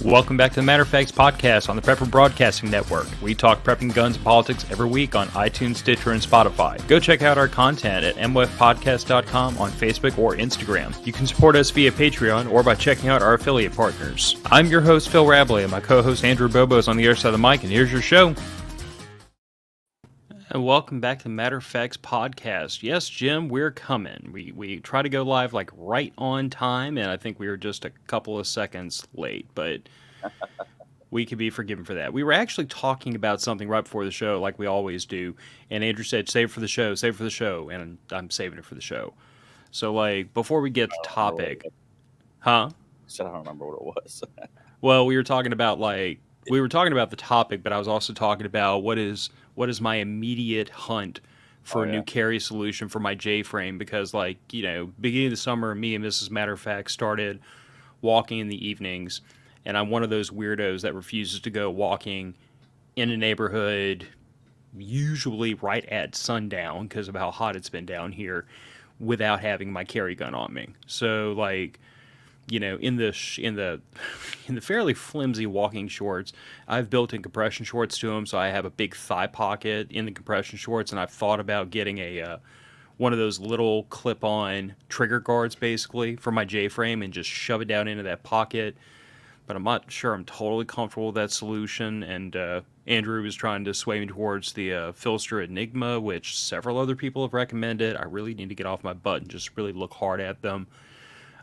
Welcome back to the Matter of Facts podcast on the Prepper Broadcasting Network. We talk prepping, guns, and politics every week on iTunes, Stitcher, and Spotify. Go check out our content at mwfpodcast.com on Facebook or Instagram. You can support us via Patreon or by checking out our affiliate partners. I'm your host, Phil Rabalais, and my co-host, Andrew Bobo, is on the other side of the mic, and here's your show. And welcome back to the Matter of Facts podcast. Yes, Jim, we're coming. We try to go live like right on time, and I think we were just a couple of seconds late, but we can be forgiven for that. We were actually talking about something right before the show, like we always do, and Andrew said, save it for the show, and I'm saving it for the show. So, like, before we get to topic... Huh? I don't remember what it was. Well, we were talking about the topic, but I was also talking about what is my immediate hunt for a new carry solution for my J-frame, because, like, you know, beginning of the summer, me and Mrs. Matter of Fact started walking in the evenings, and I'm one of those weirdos that refuses to go walking in a neighborhood, usually right at sundown because of how hot it's been down here, without having my carry gun on me. So, like, you know, in the fairly flimsy walking shorts, I've built in compression shorts to them, so I have a big thigh pocket in the compression shorts, and I've thought about getting a one of those little clip-on trigger guards, basically, for my J-frame, and just shove it down into that pocket. But I'm not sure I'm totally comfortable with that solution, and Andrew was trying to sway me towards the Filster Enigma, which several other people have recommended. I really need to get off my butt and just really look hard at them.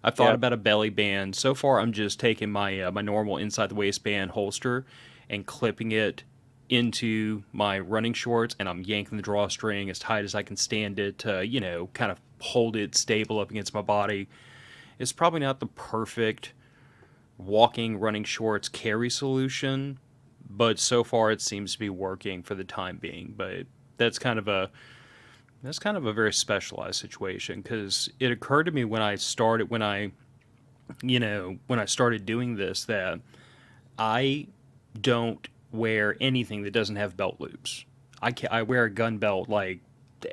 I've thought about a belly band. So far, I'm just taking my my normal inside the waistband holster and clipping it into my running shorts, and I'm yanking the drawstring as tight as I can stand it to, you know, kind of hold it stable up against my body. It's probably not the perfect walking running shorts carry solution, but so far it seems to be working for the time being. But that's kind of a very specialized situation, because it occurred to me when I started doing this that I don't wear anything that doesn't have belt loops. I wear a gun belt like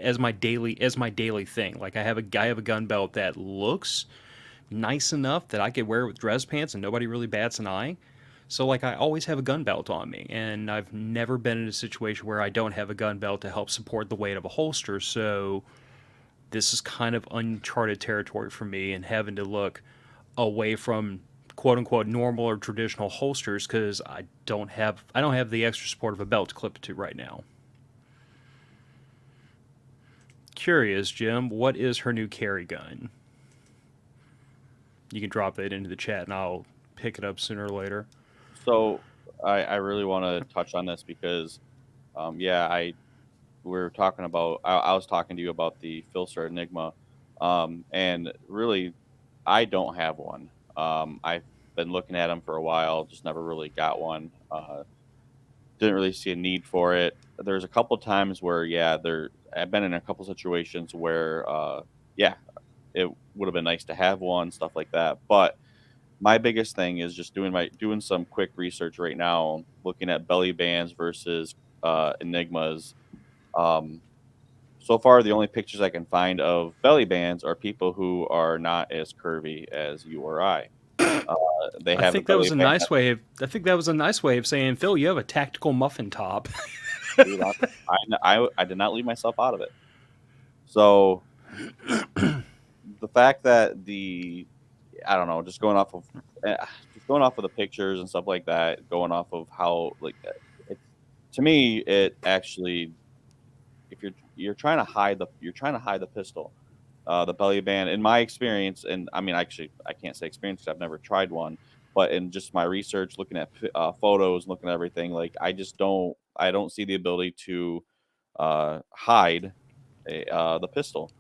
as my daily thing. Like I have a gun belt that looks nice enough that I could wear it with dress pants and nobody really bats an eye. So, like, I always have a gun belt on me, and I've never been in a situation where I don't have a gun belt to help support the weight of a holster, so this is kind of uncharted territory for me, and having to look away from quote-unquote normal or traditional holsters, because I don't have the extra support of a belt to clip it to right now. Curious, Jim, what is her new carry gun? You can drop that into the chat, and I'll pick it up sooner or later. So I really want to touch on this because, we were talking about, I was talking to you about the Filster Enigma, and really, I don't have one. I've been looking at them for a while, just never really got one. Didn't really see a need for it. There's a couple times where, I've been in a couple situations where, it would have been nice to have one, stuff like that. But my biggest thing is just doing some quick research right now, looking at belly bands versus Enigmas. So far, the only pictures I can find of belly bands are people who are not as curvy as you or I. I think that was a nice way of saying, Phil, you have a tactical muffin top. Dude, I did not leave myself out of it. So the fact that I don't know, just going off of the pictures and stuff like that, going off of how, like, to me, it actually, if you're trying to hide the pistol, the belly band, in my experience, and I mean, actually, I can't say experience because I've never tried one, but in just my research, looking at photos, looking at everything, like, I don't see the ability to hide the pistol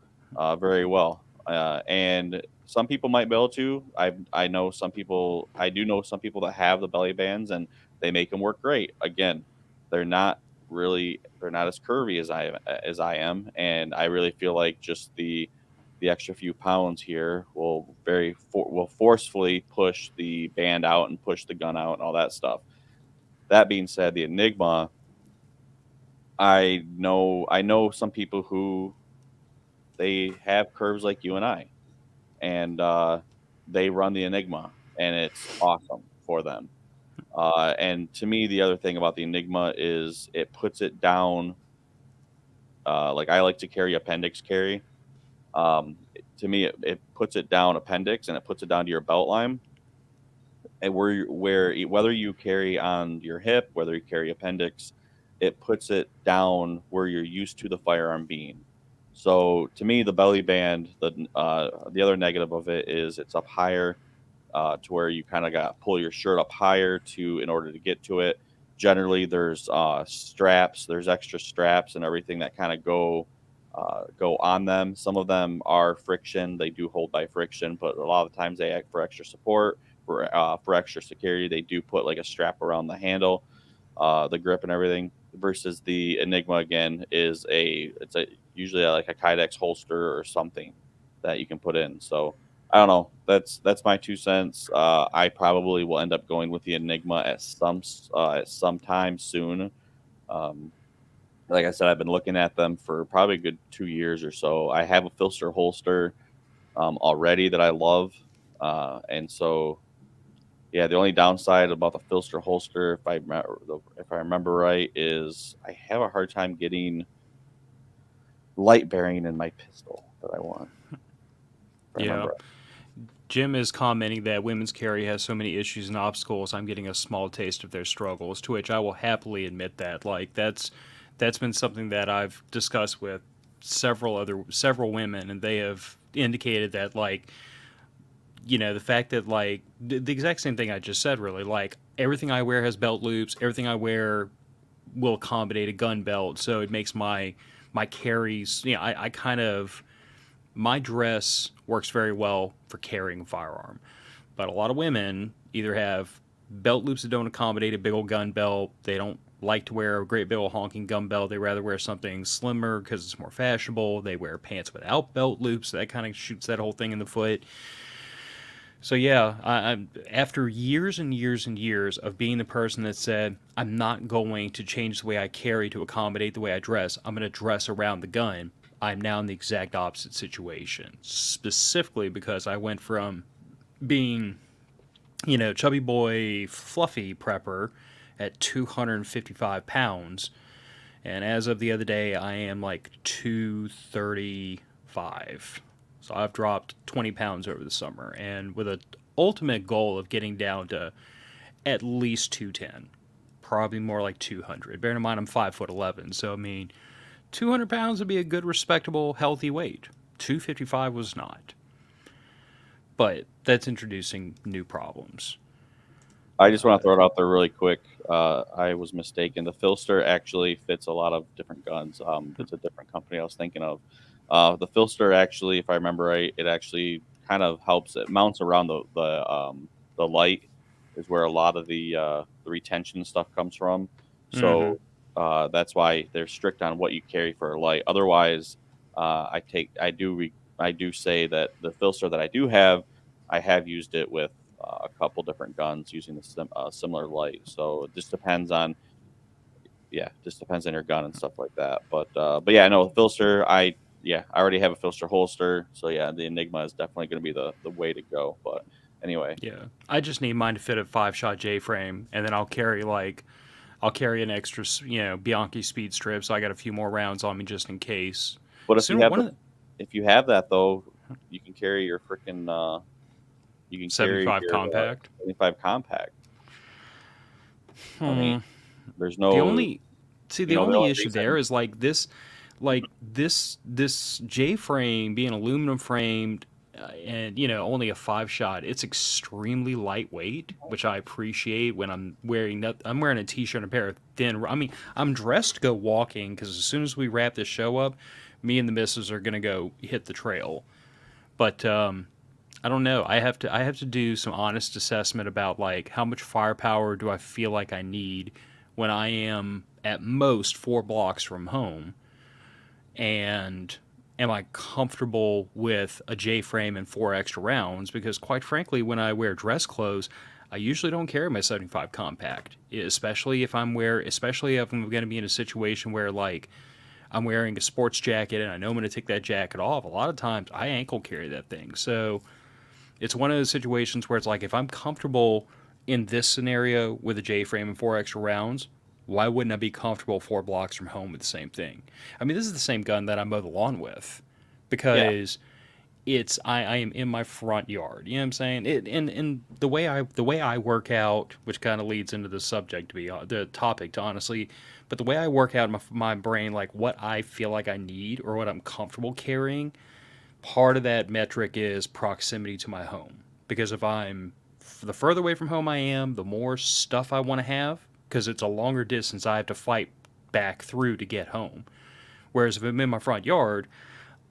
very well. And some people might be able to. I do know some people that have the belly bands and they make them work great. Again, they're not as curvy as I am, and I really feel like just the extra few pounds here will forcefully push the band out and push the gun out and all that stuff. That being said, the Enigma, I know some people who they have curves like you and I, and they run the Enigma, and it's awesome for them. And to me, the other thing about the Enigma is it puts it down. Like I like to carry appendix carry. To me, it puts it down appendix and it puts it down to your belt line, and whether you carry on your hip, whether you carry appendix, it puts it down where you're used to the firearm being. So to me, the belly band, the other negative of it is it's up higher, to where you kind of got pull your shirt up higher to in order to get to it. Generally, there's straps, there's extra straps and everything that kind of go on them. Some of them are friction; they do hold by friction, but a lot of the times they act for extra support, for extra security. They do put like a strap around the handle, the grip and everything. Versus the Enigma again is it's a usually like a Kydex holster or something that you can put in. So I don't know. That's my 2 cents. I probably will end up going with the Enigma at some time soon. Um, like I said, I've been looking at them for probably a good 2 years or so. I have a Filster holster already that I love, and so yeah. The only downside about the Filster holster, if I remember right, is I have a hard time getting light bearing in my pistol that I want. If I Yeah. remember right. Jim is commenting that women's carry has so many issues and obstacles. I'm getting a small taste of their struggles, to which I will happily admit that. Like that's been something that I've discussed with several women, and they have indicated that like the fact that like the exact same thing I just said, really, like everything I wear has belt loops, everything I wear will accommodate a gun belt, so it makes my carries. I kind of my dress works very well for carrying a firearm, but a lot of women either have belt loops that don't accommodate a big old gun belt. They don't like to wear a great big old honking gun belt. They rather wear something slimmer because it's more fashionable. They wear pants without belt loops. That kind of shoots that whole thing in the foot. So yeah, I'm after years and years and years of being the person that said I'm not going to change the way I carry to accommodate the way I dress. I'm going to dress around the gun. I'm now in the exact opposite situation, specifically because I went from being, chubby boy, fluffy prepper at 255 pounds, and as of the other day, I am like 235. So I've dropped 20 pounds over the summer, and with an ultimate goal of getting down to at least 210, probably more like 200. Bearing in mind I'm 5'11", so I mean, 200 pounds would be a good, respectable, healthy weight. 255 was not, but that's introducing new problems. I just want to throw it out there really quick. I was mistaken. The Filster actually fits a lot of different guns. It's a different company I was thinking of. The Filster actually, if I remember right, it actually kind of helps. It mounts around the light, is where a lot of the retention stuff comes from. Mm-hmm. So that's why they're strict on what you carry for a light. Otherwise, I do say that the Filster that I have used it with a couple different guns using the similar light. So it just depends on just depends on your gun and stuff like that. But yeah, no, Filster. I already have a Filster holster, so yeah, the Enigma is definitely going to be the way to go. But anyway, Yeah, I just need mine to fit a 5-shot J frame, and then I'll carry an extra, Bianchi speed strip, so I got a few more rounds on me just in case. but Soon, one of the if you have that though, you can carry your freaking you can carry 75 your compact. 75 compact. I mean, Hmm. there's The no, only see you the know, the only only issue there reason. is this J frame being aluminum framed, and only a 5-shot. It's extremely lightweight, which I appreciate when I'm wearing that. I'm wearing a t-shirt and a pair of thin. I mean, I'm dressed to go walking because as soon as we wrap this show up, me and the missus are gonna go hit the trail. But I don't know. I have to do some honest assessment about like how much firepower do I feel like I need when I am at most 4 blocks from home, and am I comfortable with a J frame and 4 extra rounds? Because quite frankly, when I wear dress clothes, I usually don't carry my 75 compact, especially if I'm going to be in a situation where like I'm wearing a sports jacket and I know I'm going to take that jacket off. A lot of times I ankle carry that thing, so it's one of those situations where it's like if I'm comfortable in this scenario with a J frame and 4 extra rounds, why wouldn't I be comfortable 4 blocks from home with the same thing? I mean, this is the same gun that I mow the lawn with Yeah. because I am in my front yard. You know what I'm saying? And the way I work out, which kind of leads into the subject to be the topic to honestly, but the way I work out in my brain, like what I feel like I need or what I'm comfortable carrying, part of that metric is proximity to my home. Because if I'm the further away from home I am, the more stuff I want to have, because it's a longer distance I have to fight back through to get home. Whereas if I'm in my front yard,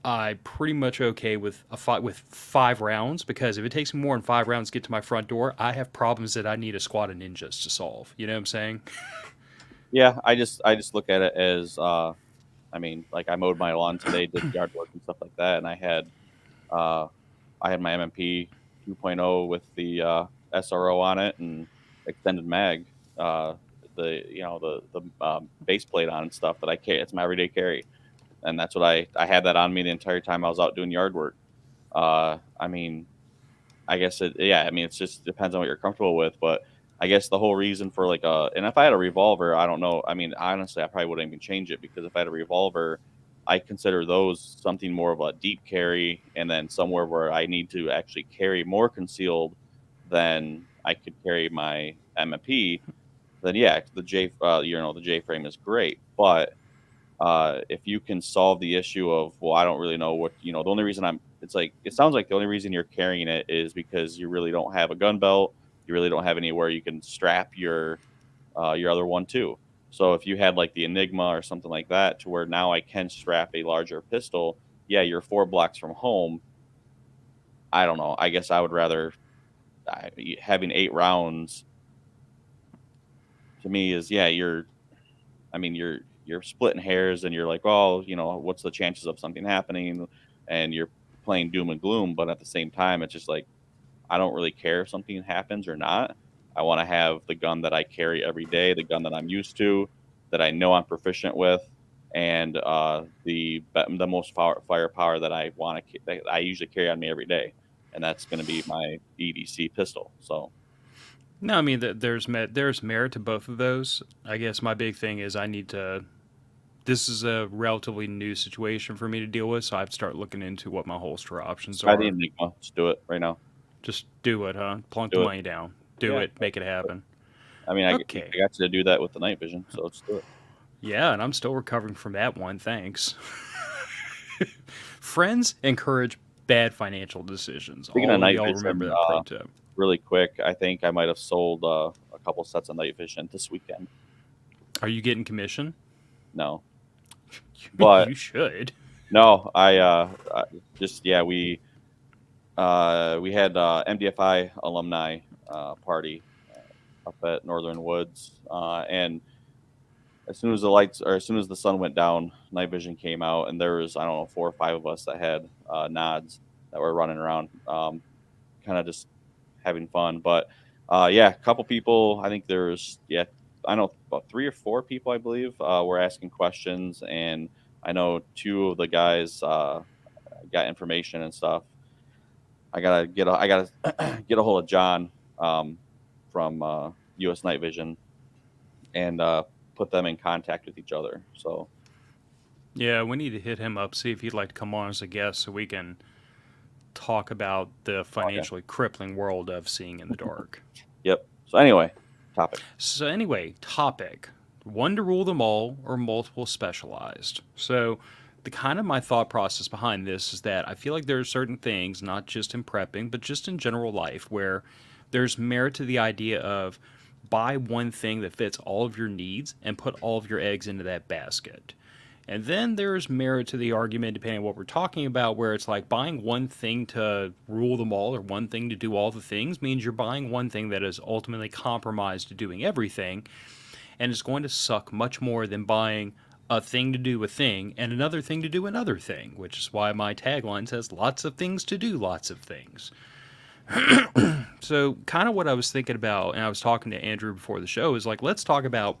I'm pretty much okay with a fight with 5 rounds, because if it takes me more than 5 rounds to get to my front door, I have problems that I need a squad of ninjas to solve. You know what I'm saying? Yeah. I just look at it as, I mean, like I mowed my lawn today, did yard work and stuff like that, and uh, I had my MMP 2.0 with the SRO on it and extended mag, uh, the base plate on and stuff that I carry. It's my everyday carry, and that's what I had that on me the entire time I was out doing yard work. I mean, I guess yeah. I mean, it's just depends on what you're comfortable with, but I guess the whole reason for like and if I had a revolver, I don't know. I mean, honestly, I probably wouldn't even change it because if I had a revolver, I consider those something more of a deep carry, and then somewhere where I need to actually carry more concealed than I could carry my MP. Then yeah, the J frame is great, but if you can solve the issue of, well, I don't really know what, the only reason it's like, it sounds like the only reason you're carrying it is because you really don't have a gun belt. You really don't have anywhere you can strap your other one to. So if you had like the Enigma or something like that to where now I can strap a larger pistol, yeah, you're 4 blocks from home. I don't know. I guess I would rather having 8 rounds to me is, yeah, I mean, you're splitting hairs and you're like, oh, what's the chances of something happening? And you're playing doom and gloom, but at the same time, it's just like I don't really care if something happens or not. I want to have the gun that I carry every day, the gun that I'm used to, that I know I'm proficient with, and the most firepower that I want to that I usually carry on me every day, and that's going to be my EDC pistol. So No, I mean there's merit to both of those. I guess my big thing is I need to. This is a relatively new situation for me to deal with, so I have to start looking into what my holster options try the are. Enigma. Just do it right now. Just do it, huh? Plunk the Do it. money down. Do Yeah. it. Make it happen. I mean, I Okay. got you to do that with the night vision, so let's do it. Yeah, and I'm still recovering from that one. Thanks. Friends encourage bad financial decisions. Speaking of All of night y'all remember vision, that pro tip. really quick, I think I might have sold a couple sets of night vision this weekend. Are you getting commission? No, but You should. no, I just yeah we had MDFI alumni party up at Northern Woods, and as soon as as soon as the sun went down, night vision came out, and there was, I don't know, 4 or 5 of us that had nods that were running around, kind of just having fun. But yeah, a couple people. I think there's I know about 3 or 4 people, I believe, were asking questions, and I know 2 of the guys got information and stuff. I gotta get a hold of John from U.S. Night Vision and put them in contact with each other. So Yeah, we need to hit him up, see if he'd like to come on as a guest so we can talk about the okay. financially crippling world of seeing in the dark. Yep. So anyway, topic. So anyway, topic. One to rule them all or multiple specialized. So the kind of my thought process behind this is that I feel like there are certain things, not just in prepping, but just in general life, where there's merit to the idea of buy one thing that fits all of your needs and put all of your eggs into that basket. And then there's merit to the argument, depending on what we're talking about, where it's like buying one thing to rule them all or one thing to do all the things means you're buying one thing that is ultimately compromised to doing everything. And it's going to suck much more than buying a thing to do a thing and another thing to do another thing, which is why my tagline says lots of things to do lots of things. So, kind of what I was thinking about, and I was talking to Andrew before the show, is like, let's talk about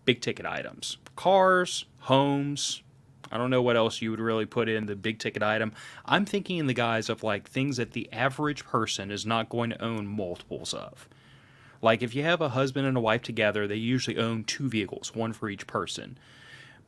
big ticket items, cars, homes. I don't know what else you would really put in the big ticket item. I'm thinking in the guise of like things that the average person is not going to own multiples of. Like if you have a husband and a wife together, they usually own two vehicles, one for each person,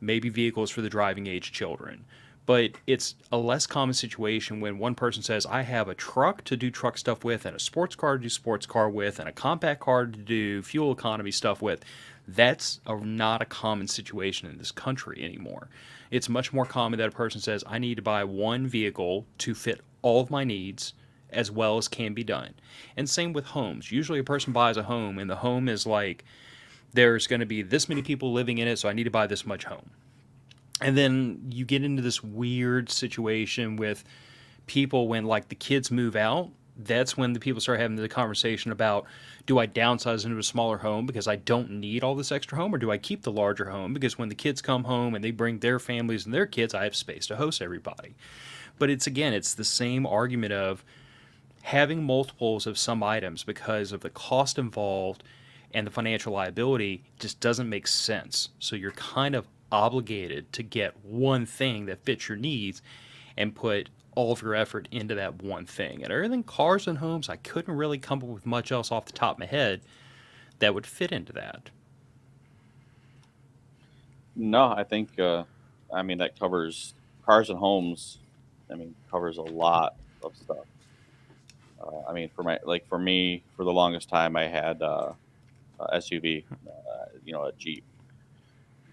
maybe vehicles for the driving age children. But it's a less common situation when one person says, I have a truck to do truck stuff with, and a sports car to do sports car with, and a compact car to do fuel economy stuff with. That's not a common situation in this country anymore. It's much more common that a person says, I need to buy one vehicle to fit all of my needs as well as can be done. And same with homes. Usually a person buys a home, and the home is like, there's going to be this many people living in it, so I need to buy this much home. And then you get into this weird situation with people when like the kids move out. That's when the people start having the conversation about, do I downsize into a smaller home because I don't need all this extra home, or do I keep the larger home because when the kids come home and they bring their families and their kids, I have space to host everybody. But it's again, it's the same argument of having multiples of some items because of the cost involved and the financial liability just doesn't make sense. So you're kind of obligated to get one thing that fits your needs and put all of your effort into that one thing. And everything cars and homes, I couldn't really come up with much else off the top of my head that would fit into that. No, I think I mean that covers cars and homes. I mean covers a lot of stuff. I mean for me for the longest time I had a SUV, a Jeep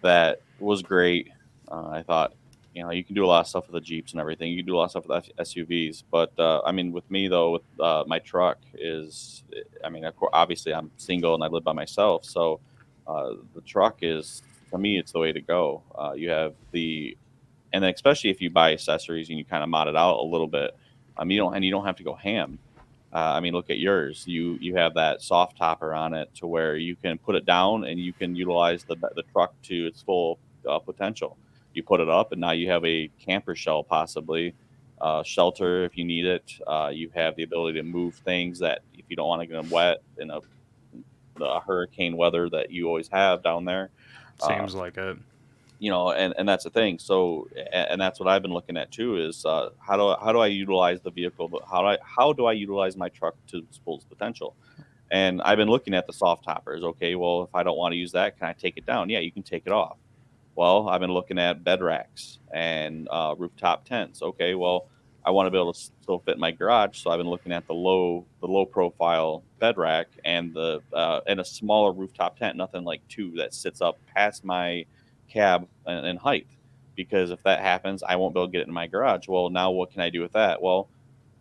that was great. I thought, you can do a lot of stuff with the Jeeps and everything. You can do a lot of stuff with SUVs, but I mean, with me though, with my truck is, I mean, obviously I'm single and I live by myself, so the truck is to me, it's the way to go. You have and then especially if you buy accessories and you kind of mod it out a little bit, you don't have to go ham. I mean, look at yours. You have that soft topper on it to where you can put it down and you can utilize the truck to its full potential. You put it up, and now you have a camper shell, possibly shelter if you need it. You have the ability to move things that if you don't want to get them wet in the hurricane weather that you always have down there. Uh, Seems like it. and that's the thing. So, and that's what I've been looking at too is how do I utilize the vehicle? But how do I utilize my truck to its full potential? And I've been looking at the soft toppers. Okay, well, if I don't want to use that, can I take it down? Yeah, you can take it off. Well, I've been looking at bed racks and rooftop tents. Okay, well, I want to be able to still fit in my garage, so I've been looking at the low profile bed rack and and a smaller rooftop tent, nothing like two that sits up past my cab in height. Because if that happens, I won't be able to get it in my garage. Well, now what can I do with that? Well,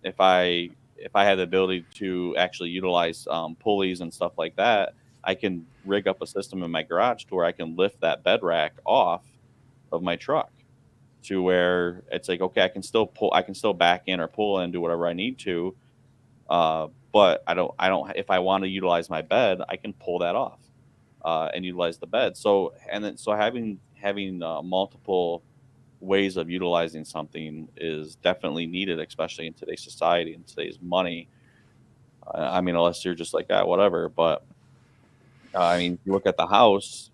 if I had the ability to actually utilize pulleys and stuff like that, I can rig up a system in my garage to where I can lift that bed rack off of my truck to where it's like, okay, I can still back in or pull in, do whatever I need to. But if I want to utilize my bed, I can pull that off and utilize the bed. So having multiple ways of utilizing something is definitely needed, especially in today's society and today's money. I mean, unless you're just like, whatever. But I mean, if you look at the house,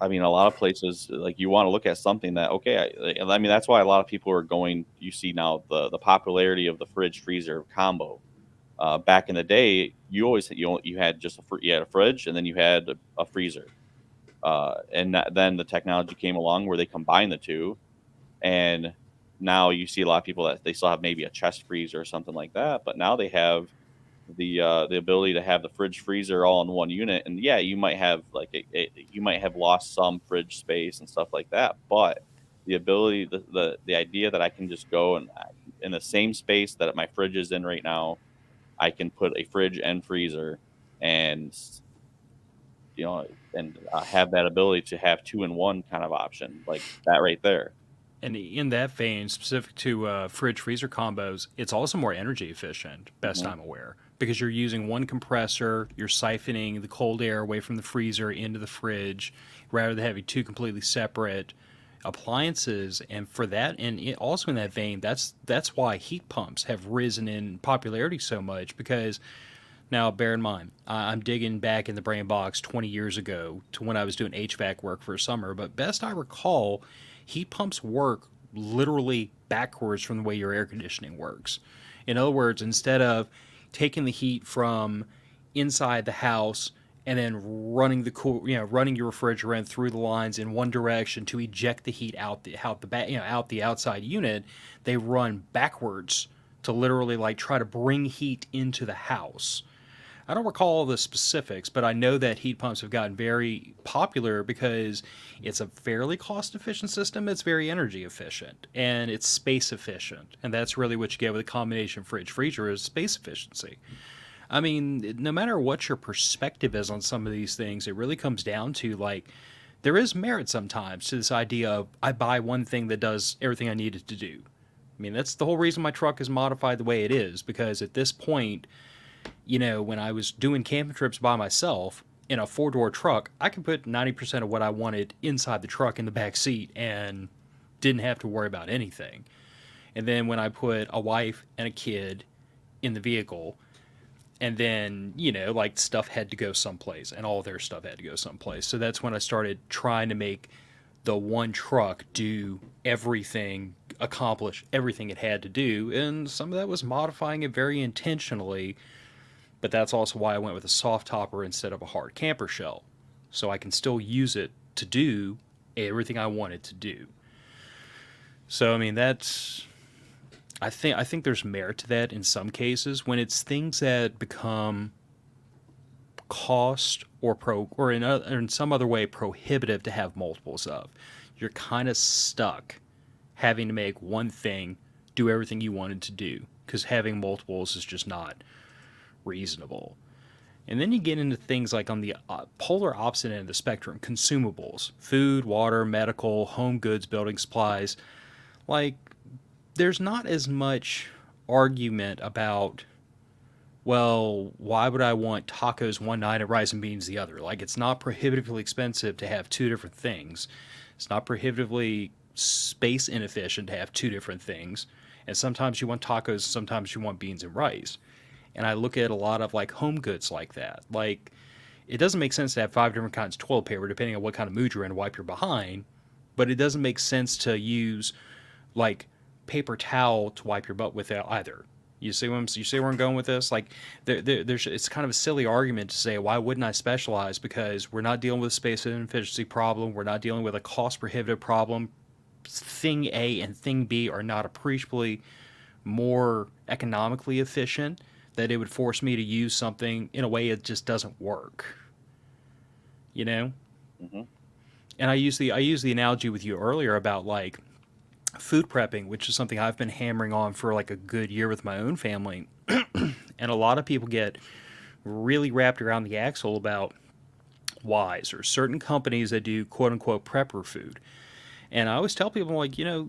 I mean, a lot of places like you want to look at something that okay. I mean, that's why a lot of people are going. You see now the popularity of the fridge freezer combo. Back in the day, you had just you had a fridge and then you had a freezer. Then the technology came along where they combine the two, and now you see a lot of people that they still have maybe a chest freezer or something like that, but now they have the ability to have the fridge freezer all in one unit. And yeah, you might have you might have lost some fridge space and stuff like that, but the ability the idea that I can just go and in the same space that my fridge is in right now, I can put a fridge and freezer and have that ability to have two in one kind of option like that right there. And in that vein, specific to fridge freezer combos, it's also more energy efficient, best Hmm. I'm aware, because you're using one compressor, you're siphoning the cold air away from the freezer into the fridge, rather than having two completely separate appliances. And for that, and also in that vein, that's why heat pumps have risen in popularity so much. Because now, bear in mind, I'm digging back in the brain box 20 years ago to when I was doing HVAC work for a summer. But best I recall, heat pumps work literally backwards from the way your air conditioning works. In other words, instead of taking the heat from inside the house and then running the running your refrigerant through the lines in one direction to eject the heat out the back, out the outside unit. They run backwards to literally like try to bring heat into the house. I don't recall all the specifics, but I know that heat pumps have gotten very popular because it's a fairly cost efficient system. It's very energy efficient and it's space efficient. And that's really what you get with a combination fridge freezer is space efficiency. I mean, no matter what your perspective is on some of these things, it really comes down to like there is merit sometimes to this idea of I buy one thing that does everything I need it to do. I mean, that's the whole reason my truck is modified the way it is because at this point, when I was doing camping trips by myself in a four-door truck, I could put 90% of what I wanted inside the truck in the back seat and didn't have to worry about anything. And then when I put a wife and a kid in the vehicle, and then, like stuff had to go someplace and all their stuff had to go someplace. So that's when I started trying to make the one truck do everything, accomplish everything it had to do. And some of that was modifying it very intentionally, but that's also why I went with a soft topper instead of a hard camper shell. So I can still use it to do everything I want it to do. So I mean I think there's merit to that in some cases when it's things that become cost or in some other way prohibitive to have multiples of. You're kind of stuck having to make one thing do everything you wanted to do because having multiples is just not reasonable. And then you get into things like on the polar opposite end of the spectrum, consumables, food, water, medical, home goods, building supplies. Like, there's not as much argument about, well, why would I want tacos one night and rice and beans the other? Like, it's not prohibitively expensive to have two different things. It's not prohibitively space inefficient to have two different things. And sometimes you want tacos, sometimes you want beans and rice. And I look at a lot of like home goods like that. Like, it doesn't make sense to have 5 different kinds of toilet paper depending on what kind of mood you're in to wipe your behind. But it doesn't make sense to use like paper towel to wipe your butt with either. You see where I'm going with this? Like, there's it's kind of a silly argument to say why wouldn't I specialize because we're not dealing with a space inefficiency problem. We're not dealing with a cost prohibitive problem. Thing A and thing B are not appreciably more economically efficient that it would force me to use something in a way it just doesn't work. Mm-hmm. And I use the analogy with you earlier about like food prepping, which is something I've been hammering on for like a good year with my own family. And a lot of people get really wrapped around the axle about whys or certain companies that do quote unquote prepper food. And I always tell people like, you're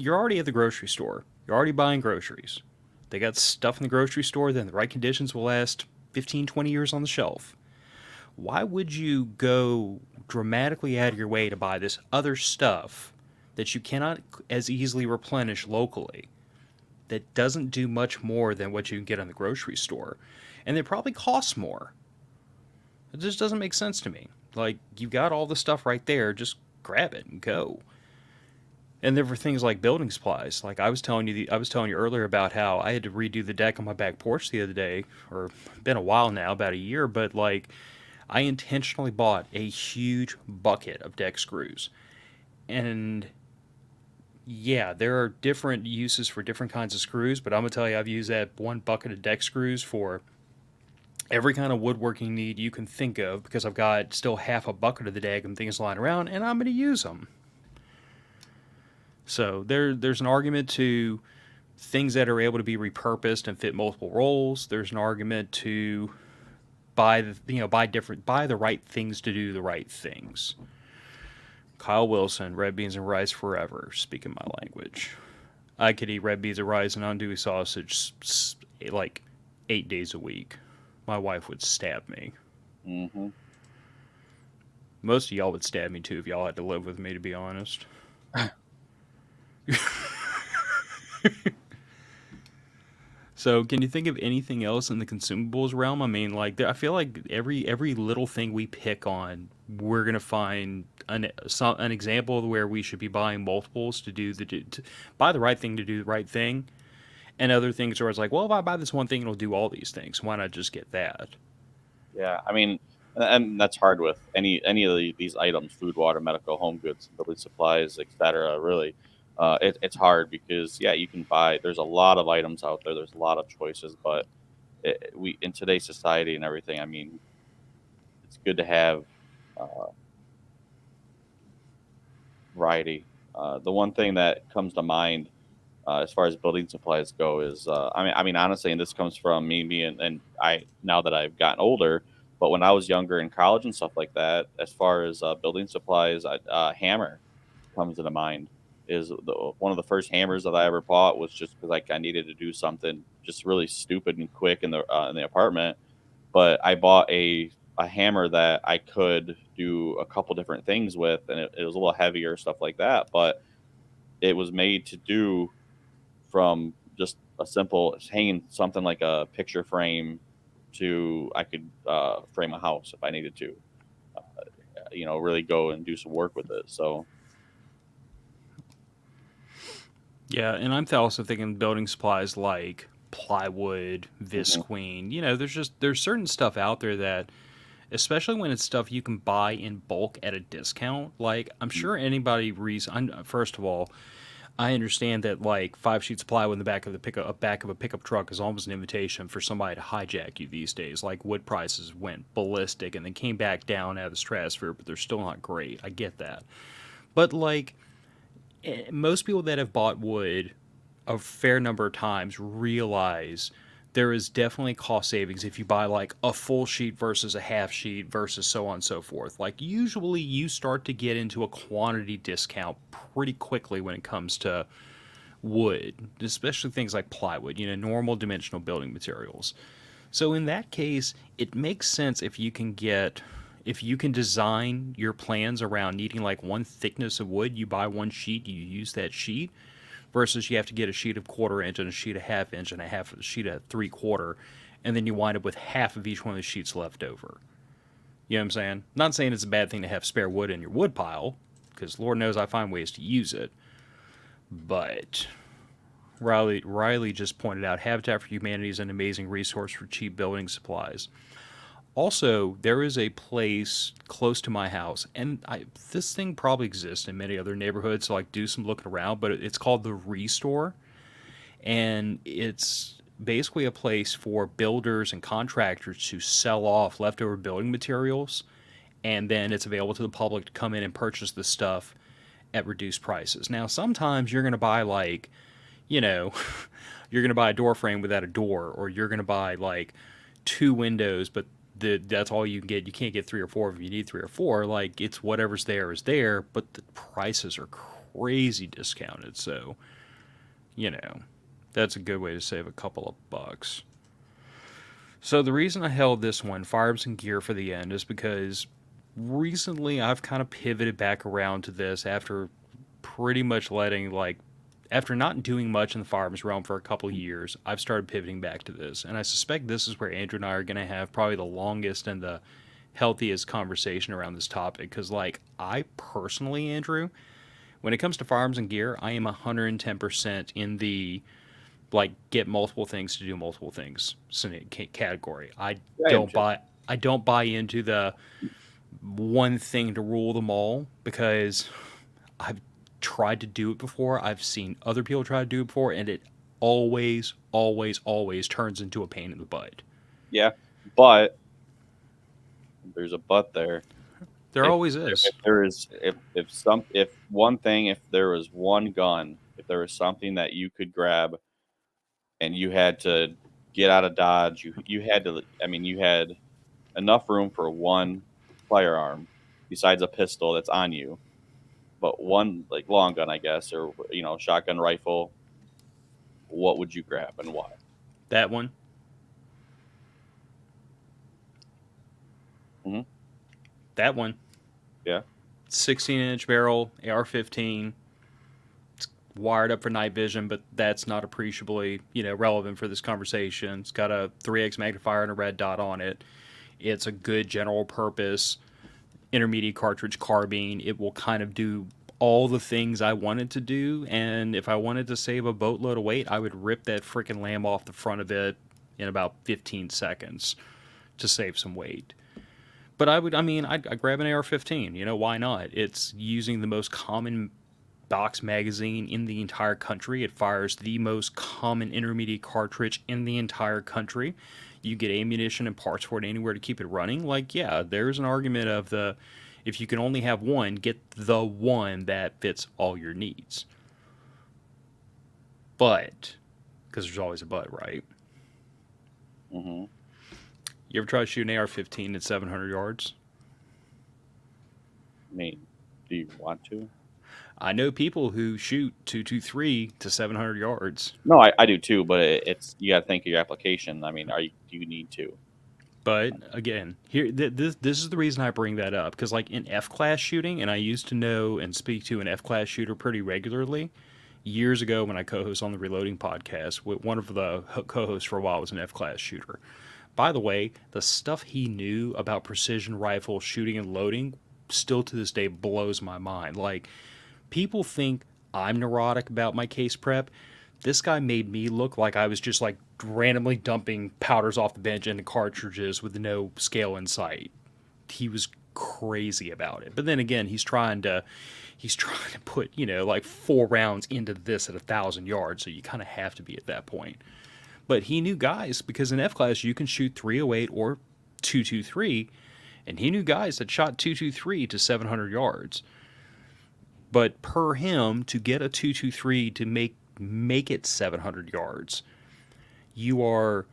already at the grocery store. You're already buying groceries. They got stuff in the grocery store that in the right conditions will last 15, 20 years on the shelf. Why would you go dramatically out of your way to buy this other stuff that you cannot as easily replenish locally that doesn't do much more than what you can get in the grocery store? And it probably costs more. It just doesn't make sense to me. Like, you got all the stuff right there, just grab it and go. And there were things like building supplies. Like I was telling you earlier about how I had to redo the deck on my back porch the other day, or been a while now, about a year, but like I intentionally bought a huge bucket of deck screws. And yeah, there are different uses for different kinds of screws, but I'm gonna tell you I've used that one bucket of deck screws for every kind of woodworking need you can think of because I've got still half a bucket of the deck and things lying around, and I'm gonna use them. So there's an argument to things that are able to be repurposed and fit multiple roles. There's an argument to buy the right things to do the right things. Kyle Wilson, red beans and rice forever, speaking my language. I could eat red beans and rice and andouille sausage like 8 days a week. My wife would stab me. Mm-hmm. Most of y'all would stab me too if y'all had to live with me, to be honest. So, can you think of anything else in the consumables realm? I mean, like, I feel like every little thing we pick on, we're gonna find an example of where we should be buying multiples to buy the right thing to do the right thing, and other things where it's like, well, if I buy this one thing, it'll do all these things. Why not just get that? Yeah, I mean, and that's hard with any of these items: food, water, medical, home goods, building supplies, etc. Really, it's hard because yeah, you can buy. There's a lot of items out there. There's a lot of choices, but we in today's society and everything. I mean, it's good to have uh, variety. The one thing that comes to mind as far as building supplies go is I mean honestly, and this comes from me and I now that I've gotten older, but when I was younger in college and stuff like that, as far as building supplies, hammer comes to mind. Is one of the first hammers that I ever bought was just because like I needed to do something just really stupid and quick in the apartment, but I bought a hammer that I could do a couple different things with, and it was a little heavier stuff like that, but it was made to do from just a simple hanging something like a picture frame to I could frame a house if I needed to, really go and do some work with it. So Yeah, and I'm also thinking building supplies like plywood, mhm, visqueen. There's certain stuff out there that, especially when it's stuff you can buy in bulk at a discount. Like I'm mhm, sure anybody first of all, I understand that like 5 sheets of plywood in the back of a pickup truck is almost an invitation for somebody to hijack you these days. Like wood prices went ballistic and then came back down out of the stratosphere, but they're still not great. I get that, but like most people that have bought wood a fair number of times realize there is definitely cost savings if you buy like a full sheet versus a half sheet versus so on and so forth. Like usually you start to get into a quantity discount pretty quickly when it comes to wood, especially things like plywood, normal dimensional building materials. So in that case, it makes sense if you can design your plans around needing like one thickness of wood, you buy one sheet, you use that sheet, versus you have to get a sheet of 1/4 inch and a sheet of half inch and a sheet of 3/4, and then you wind up with half of each one of the sheets left over. You know what I'm saying? Not saying it's a bad thing to have spare wood in your wood pile, because Lord knows I find ways to use it. But Riley just pointed out Habitat for Humanity is an amazing resource for cheap building supplies. Also, there is a place close to my house, and this thing probably exists in many other neighborhoods, so like do some looking around, but it's called the Restore, and it's basically a place for builders and contractors to sell off leftover building materials, and then it's available to the public to come in and purchase the stuff at reduced prices. Now, sometimes you're going to buy like, you know, you're going to buy a door frame without a door, or you're going to buy like two windows, but that's all you can get. You can't get three or four if you need three or four. Like it's whatever's there is there, but the prices are crazy discounted. So, you know, that's a good way to save a couple of bucks. So the reason I held this one, firearms and gear, for the end is because recently I've kind of pivoted back around to this after pretty much after not doing much in the firearms realm for a couple of years, I've started pivoting back to this. And I suspect this is where Andrew and I are going to have probably the longest and the healthiest conversation around this topic. Because, like, I personally, Andrew, when it comes to firearms and gear, I am 110% in the like get multiple things to do multiple things category. I am too. I don't buy into the one thing to rule them all because I've tried to do it before. I've seen other people try to do it before, and it always, always, always turns into a pain in the butt. Yeah, but there's a but there. There If always is. if there is if one thing, if there was one gun, if there was something that you could grab and you had to get out of Dodge, you had to. I mean, you had enough room for one firearm besides a pistol that's on you, but one like long gun, I guess, or shotgun rifle. What would you grab and why? That one. Hmm. That one. Yeah, 16-inch barrel, AR-15. It's wired up for night vision, but that's not appreciably, relevant for this conversation. It's got a 3x magnifier and a red dot on it. It's a good general purpose intermediate cartridge carbine. It will kind of do all the things I wanted to do, and if I wanted to save a boatload of weight, I would rip that freaking lamb off the front of it in about 15 seconds. to save some weight. But I'd grab an AR-15. You know, why not? It's using the most common box magazine in the entire country. It fires the most common intermediate cartridge in the entire country. You get ammunition and parts for it anywhere to keep it running. Like, yeah, there's an argument of the if you can only have one, get the one that fits all your needs. But, because there's always a but, right? Mm-hmm. You ever try to shoot an AR-15 at 700 yards? I mean, do you want to? I know people who shoot 223 to 700 yards. No, I do too, but it's you got to think of your application. I mean, do you need to? But again, here this is the reason I bring that up because like in F class shooting, and I used to know and speak to an F class shooter pretty regularly. Years ago, when I co-host on the Reloading podcast, one of the co-hosts for a while was an F class shooter. By the way, the stuff he knew about precision rifle shooting and loading still to this day blows my mind. Like, people think I'm neurotic about my case prep. This guy made me look like I was just like randomly dumping powders off the bench into cartridges with no scale in sight. He was crazy about it. But then again, he's trying to put, you know, like 4 rounds into this at 1,000 yards, so you kind of have to be at that point. But he knew guys because in F class you can shoot 308 or 223, and he knew guys that shot 223 to 700 yards. But per him, to get a 223 to make it 700 yards, you are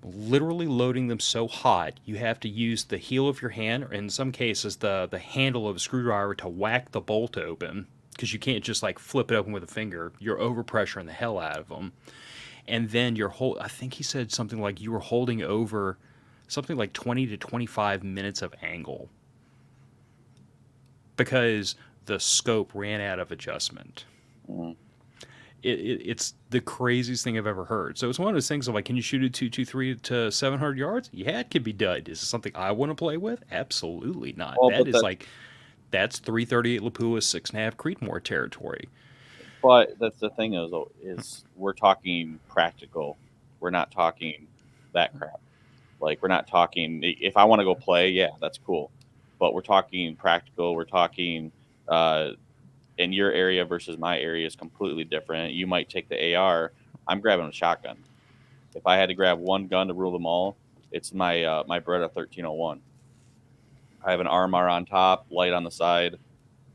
literally loading them so hot you have to use the heel of your hand, or in some cases the handle of a screwdriver, to whack the bolt open because you can't just like flip it open with a finger. You're overpressuring the hell out of them. And then I think he said something like you were holding over something like 20 to 25 minutes of angle because the scope ran out of adjustment. Mm-hmm. It's the craziest thing I've ever heard. So it's one of those things of like, can you shoot a 223 to 700 yards? Yeah, it could be done. Is this something I want to play with? Absolutely not. Well, That's 338 Lapua 6.5 Creedmoor territory. But that's the thing is we're talking practical. We're not talking that crap. Like, we're not talking, if I want to go play, yeah, that's cool. But we're talking practical. We're talking, in your area versus my area is completely different. You might take the AR. I'm grabbing a shotgun. If I had to grab one gun to rule them all, it's my my Beretta 1301. I have an RMR on top, light on the side.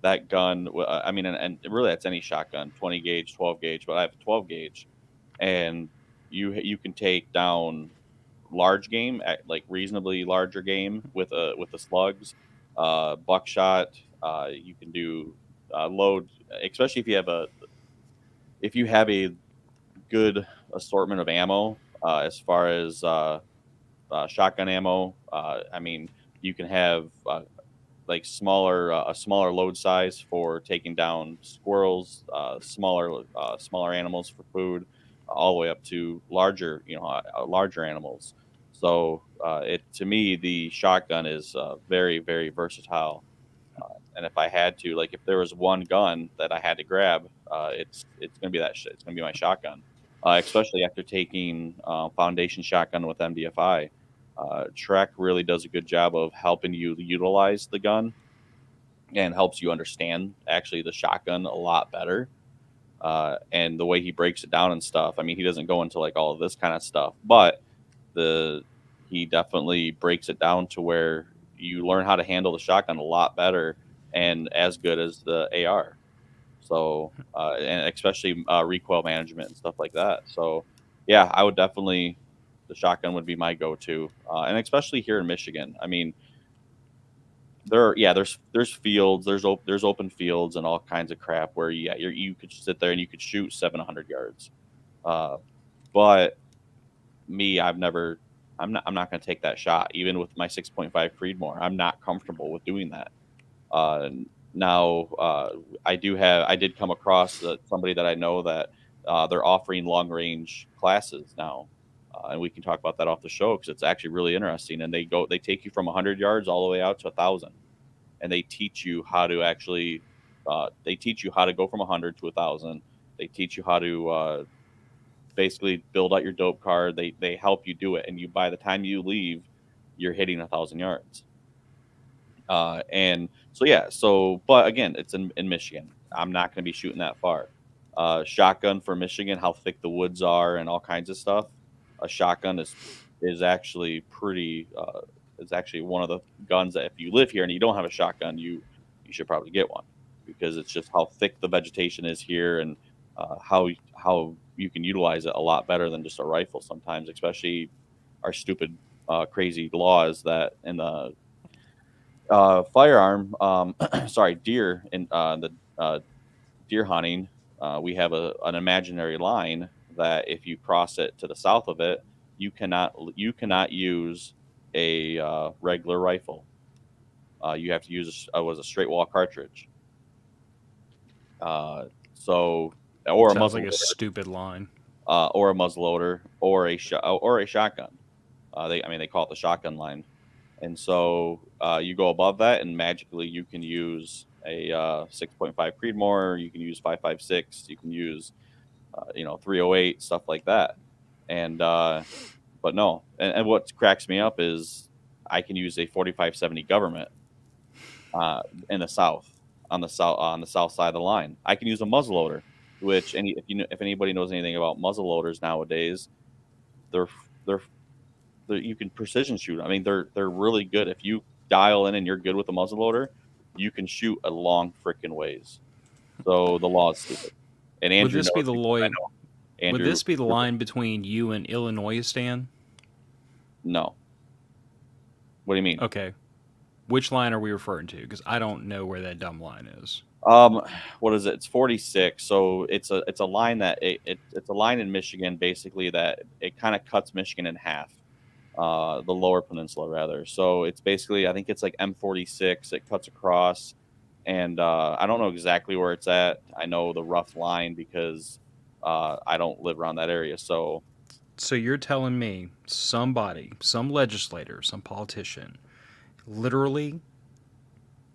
That gun, I mean, and really that's any shotgun, 20 gauge, 12 gauge, but I have a 12 gauge, and you can take down large game, like reasonably larger game with the slugs, buckshot. You can do load, especially if you have a good assortment of ammo, as far as shotgun ammo. I mean, you can have like a smaller load size for taking down squirrels, smaller animals for food, all the way up to larger larger animals. So to me, the shotgun is very, very versatile. And if I had to, like, if there was one gun that I had to grab, it's gonna be it's gonna be my shotgun. Especially after taking foundation shotgun with MDFI. Trek really does a good job of helping you utilize the gun and helps you understand actually the shotgun a lot better. And the way he breaks it down and stuff. I mean, he doesn't go into like all of this kind of stuff, but he definitely breaks it down to where you learn how to handle the shotgun a lot better and as good as the AR. So, and especially recoil management and stuff like that. So, yeah, I would definitely, the shotgun would be my go-to, and especially here in Michigan. I mean, there's fields, there's open fields and all kinds of crap where you could sit there and you could shoot 700 yards. But me, I'm not going to take that shot even with my 6.5 Creedmoor. I'm not comfortable with doing that. Now, I did come across somebody that I know that they're offering long range classes now, and we can talk about that off the show because it's actually really interesting. And they take you from 100 yards all the way out to 1,000, and they teach you how to actually they teach you how to go from 100 to 1,000. They teach you how to basically build out your dope card. They help you do it, and by the time you leave, you're hitting 1,000 yards. And so yeah, but again, it's in Michigan. I'm not going to be shooting that far. Shotgun for Michigan, how thick the woods are and all kinds of stuff. A shotgun is actually pretty. Is actually one of the guns that if you live here and you don't have a shotgun, you should probably get one, because it's just how thick the vegetation is here, and how you can utilize it a lot better than just a rifle sometimes, especially our stupid crazy laws that in the firearm, sorry, deer in the deer hunting, we have an imaginary line that if you cross it to the south of it, you cannot use a regular rifle. You have to use a straight wall cartridge. So or a Sounds muzzle like a loader, stupid line. or a shotgun. They call it the shotgun line. And so you go above that, and magically you can use a 6.5 Creedmoor. You can use 5.56. You can use 308, stuff like that. And but no, and what cracks me up is I can use a 4570 government in the south, on the south side of the line. I can use a muzzleloader, which if anybody knows anything about muzzleloaders nowadays, they're they're you can precision shoot. I mean, they're really good. If you dial in and you're good with a muzzleloader, you can shoot a long freaking ways. So the law is stupid. And Would Andrew this be knows the because I Lloyd? know. Would Andrew, this be the line between you and Illinois, Stan? no. What do you mean? Okay. Which line are we referring to? Because I don't know where that dumb line is. What is it? It's 46. So it's a line that it's a line in Michigan basically that it kind of cuts Michigan in half. The lower peninsula rather. So it's basically, I think it's like M46. It cuts across, and I don't know exactly where it's at. I know the rough line because I don't live around that area. So So you're telling me somebody, some legislator, some politician, literally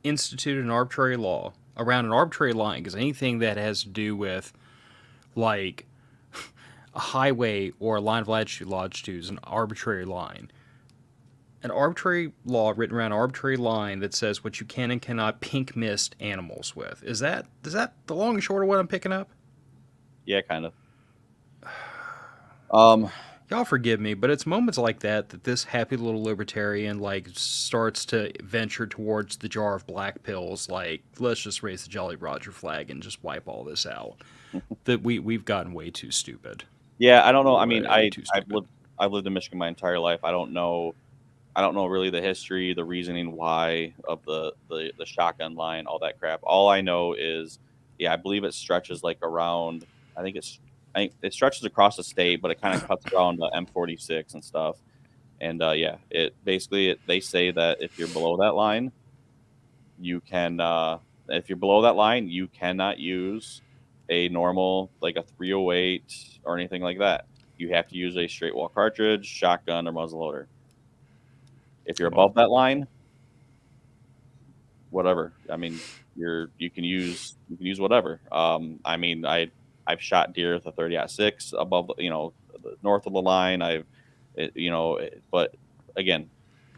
instituted an arbitrary law around an arbitrary line? Because anything that has to do with like a highway or a line of longitude is an arbitrary line. An arbitrary law written around an arbitrary line that says what you can and cannot pink mist animals with. Is that the long and short of what I'm picking up? yeah, kind of. Um, Y'all forgive me, but it's moments like that that this happy little libertarian like starts to venture towards the jar of black pills. Like, let's just raise the Jolly Roger flag and just wipe all this out. That we've gotten way too stupid. yeah, I don't know. I mean, Way too stupid. I've lived in Michigan my entire life. I don't know really the history, the reasoning why of the shotgun line, all that crap. All I know is, yeah, I believe it stretches like around. I think it stretches across the state, but it kind of cuts around the M46 and stuff. And yeah, it basically they say that if you're below that line, you can. If you're below that line, you cannot use a normal like a 308 or anything like that. You have to use a straight wall cartridge, shotgun, or muzzleloader. If you're Well, above that line, whatever. I mean, you can use whatever. I mean, I've shot deer with a 30-06 above, north of the line. But again,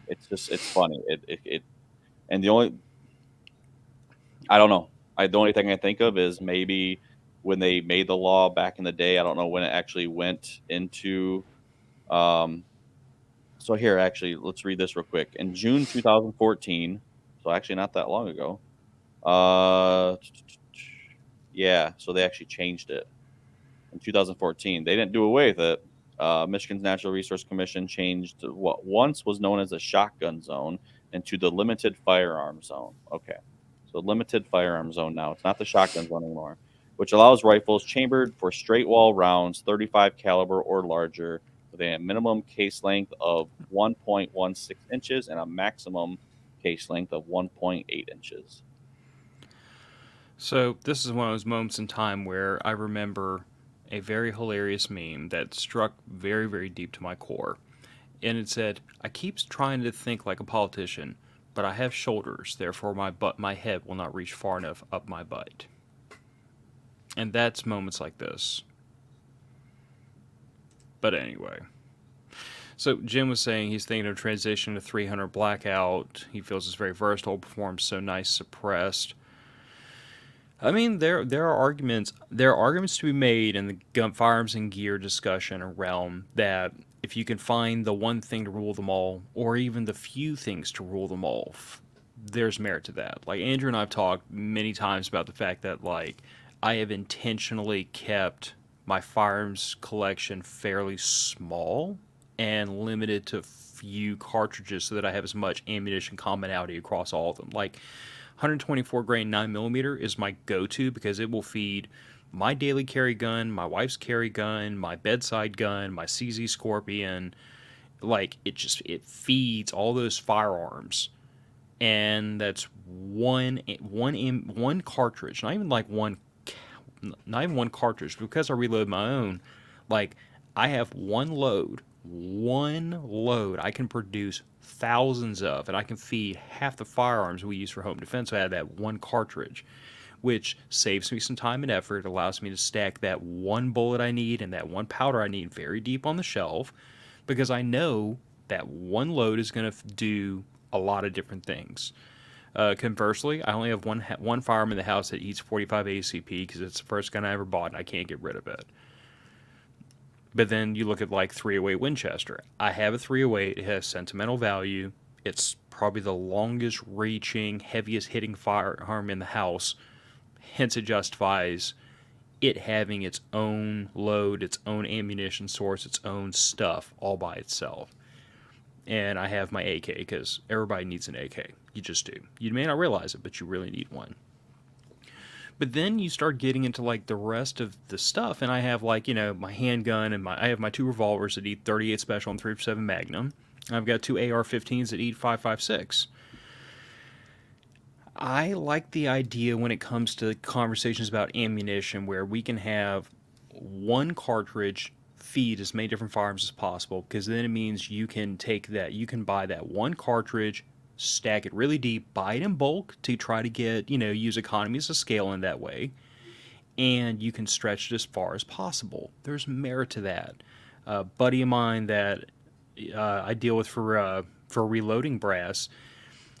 it's funny. And the only I don't know. The only thing I think of is maybe when they made the law back in the day. I don't know when it actually went into. Um, so here, actually, let's read this real quick. In June 2014, so actually not that long ago. Yeah, so they actually changed it in 2014. They didn't do away with it. Michigan's Natural Resource Commission changed what once was known as a shotgun zone into the limited firearm zone. Okay, so limited firearm zone now. It's not the shotgun zone anymore, which allows rifles chambered for straight wall rounds, 35 caliber or larger, with a minimum case length of 1.16 inches and a maximum case length of 1.8 inches. so this is one of those moments in time where I remember a very hilarious meme that struck very, very deep to my core. And it said, "I keep trying to think like a politician, but I have shoulders, therefore my head will not reach far enough up my butt." And that's moments like this. But anyway. So Jim was saying he's thinking of transition to 300 blackout. He feels it's very versatile, performs so nice suppressed. I mean, there are arguments to be made in the gun firearms and gear discussion realm that if you can find the one thing to rule them all, or even the few things to rule them all, there's merit to that. Like Andrew and I've talked many times about the fact that like I have intentionally kept my firearms collection fairly small and limited to few cartridges so that I have as much ammunition commonality across all of them. Like 124 grain 9mm is my go-to because it will feed my daily carry gun, my wife's carry gun, my bedside gun, my CZ Scorpion. Like it feeds all those firearms, and that's one cartridge, not even one cartridge because I reload my own. Like I have one load I can produce thousands of, and I can feed half the firearms we use for home defense out of that one cartridge, which saves me some time and effort, allows me to stack that one bullet I need and that one powder I need very deep on the shelf, because I know that one load is going to do a lot of different things. Conversely, I only have one firearm in the house that eats 45 ACP because it's the first gun I ever bought and I can't get rid of it. But then you look at like 308 Winchester. I have a 308. It has sentimental value. It's probably the longest reaching, heaviest hitting firearm in the house. Hence, it justifies it having its own load, its own ammunition source, its own stuff all by itself. And I have my AK because everybody needs an AK. You just do. You may not realize it, but you really need one. But then you start getting into like the rest of the stuff, and I have like my handgun and I have my two revolvers that eat 38 special and 357 Magnum. I've got two AR-15s that eat 5.56. I like the idea when it comes to conversations about ammunition where we can have one cartridge feed as many different firearms as possible, because then it means you can buy that one cartridge, stack it really deep, buy it in bulk to try to get, use economies of scale in that way, and you can stretch it as far as possible. There's merit to that. A buddy of mine that I deal with for reloading brass,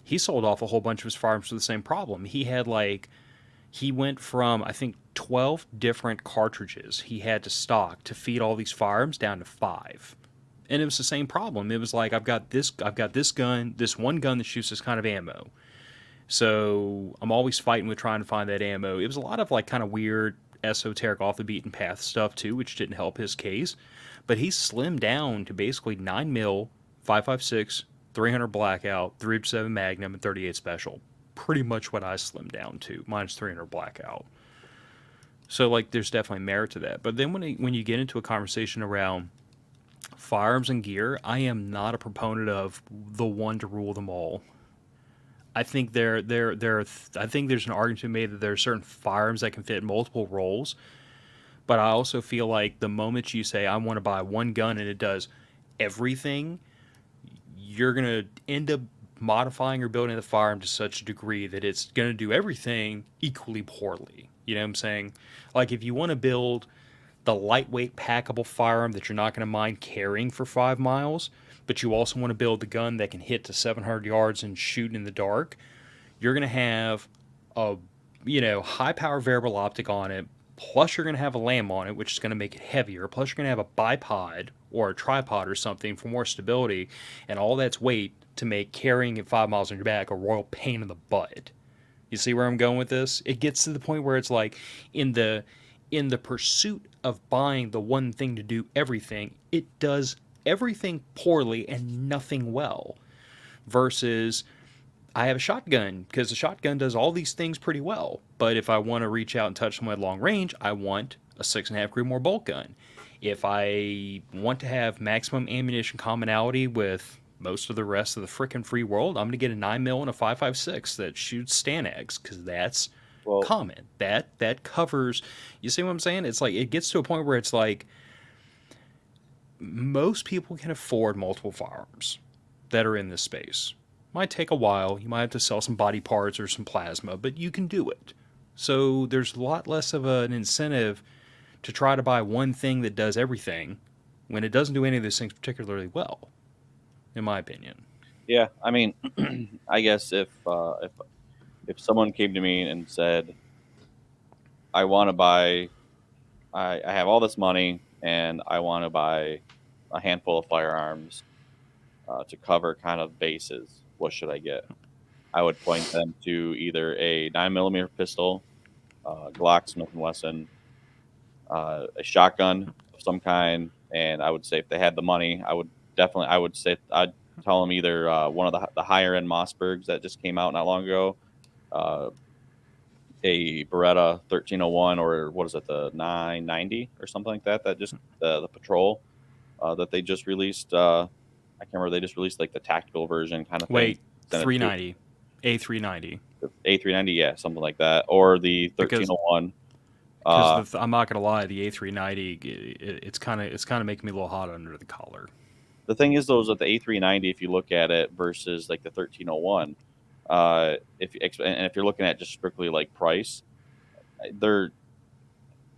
he sold off a whole bunch of his firearms for the same problem. He went from, I think, 12 different cartridges he had to stock to feed all these firearms down to 5. And it was the same problem. It was like, I've got this gun, this one gun that shoots this kind of ammo. So I'm always fighting with trying to find that ammo. It was a lot of like kind of weird, esoteric, off the beaten path stuff too, which didn't help his case. But he slimmed down to basically 9mm, 5.56, 300 blackout, 357 Magnum, and 38 special. Pretty much what I slimmed down to, minus 300 blackout. So like, there's definitely merit to that. But then when you get into a conversation around firearms and gear, I am not a proponent of the one to rule them all. I think I think there's an argument to be made that there are certain firearms that can fit multiple roles. But I also feel like the moment you say I want to buy one gun and it does everything, you're gonna end up modifying or building the firearm to such a degree that it's gonna do everything equally poorly. You know what I'm saying? Like if you want to build the lightweight packable firearm that you're not going to mind carrying for 5 miles, but you also want to build the gun that can hit to 700 yards and shoot in the dark, you're going to have a high power variable optic on it, plus you're going to have a lamb on it, which is going to make it heavier, plus you're going to have a bipod or a tripod or something for more stability, and all that's weight to make carrying it 5 miles on your back a royal pain in the butt. You see where I'm going with this? It gets to the point where it's like in the pursuit of buying the one thing to do everything, it does everything poorly and nothing well. Versus, I have a shotgun, because the shotgun does all these things pretty well. But if I want to reach out and touch someone at long range, I want a 6.5 Creedmoor bolt gun. If I want to have maximum ammunition commonality with most of the rest of the frickin' free world, I'm going to get a 9mm and a 5.56 that shoots Stanags, because that's common. That covers. You see what I'm saying? It's like it gets to a point where it's like most people can afford multiple firearms that are in this space. Might take a while. You might have to sell some body parts or some plasma, but you can do it. So there's a lot less of an incentive to try to buy one thing that does everything when it doesn't do any of those things particularly well, in my opinion. Yeah, I mean, I guess if someone came to me and said, I want to buy, I have all this money and I want to buy a handful of firearms to cover kind of bases, what should I get? I would point them to either a 9 millimeter pistol, Glock, Smith and Wesson, a shotgun of some kind, and I would say if they had the money, I would say I'd tell them either one of the higher end Mossbergs that just came out not long ago, uh, a Beretta 1301, or what is it, the 990 or something like that. That just the patrol that they just released. I can't remember. They just released like the tactical version kind of thing. Wait, 390, A390. A390, yeah, something like that, or the Because 1301. because I'm not gonna lie, the A390 it's kind of making me a little hot under the collar. The thing is, those at the A390, if you look at it versus like the 1301, if you're looking at just strictly like price, they're,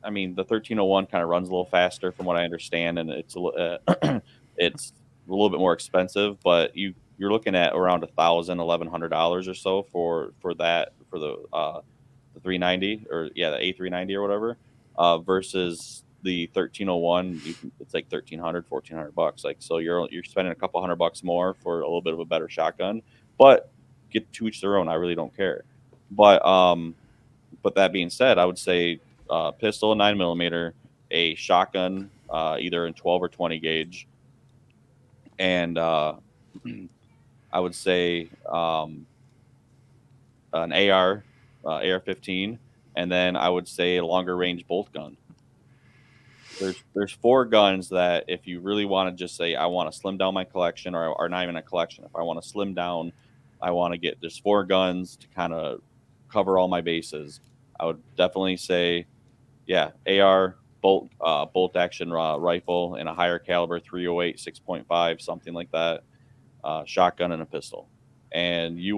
I mean, the 1301 kind of runs a little faster from what I understand, and it's a little bit more expensive, but you're looking at around $1,000, $1,100 or so for the 390, or yeah, the A390 or whatever, versus the 1301. It's like 1,300, $1,400. Like, so you're spending a couple $100 more for a little bit of a better shotgun, but get to each their own. I really don't care. But that being said, I would say pistol 9 millimeter, a shotgun either in 12 or 20 gauge, and I would say an AR-15, and then I would say a longer range bolt gun. There's four guns that if you really want to just say I want to slim down my collection, or not even a collection, if I want to slim down, I want to get, there's four guns to kind of cover all my bases. I would definitely say, yeah, AR bolt action rifle in a higher caliber 308 6.5, something like that, shotgun and a pistol, and you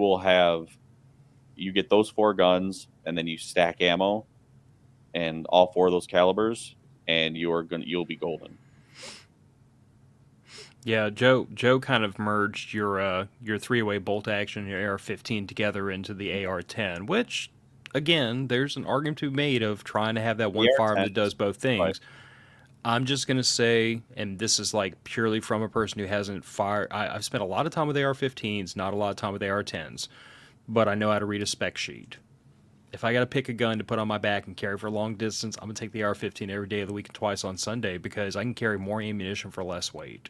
get those four guns, and then you stack ammo and all four of those calibers, and you'll be golden. Yeah, Joe kind of merged your 3-way bolt action and your AR-15 together into the AR-10, which again, there's an argument to be made of trying to have that The one firearm AR-10 that does both right. things. I'm just gonna say, and this is like purely from a person who hasn't fired. I've spent a lot of time with AR-15s, not a lot of time with AR-10s, but I know how to read a spec sheet. If I got to pick a gun to put on my back and carry for a long distance, I'm gonna take the AR-15 every day of the week and twice on Sunday because I can carry more ammunition for less weight.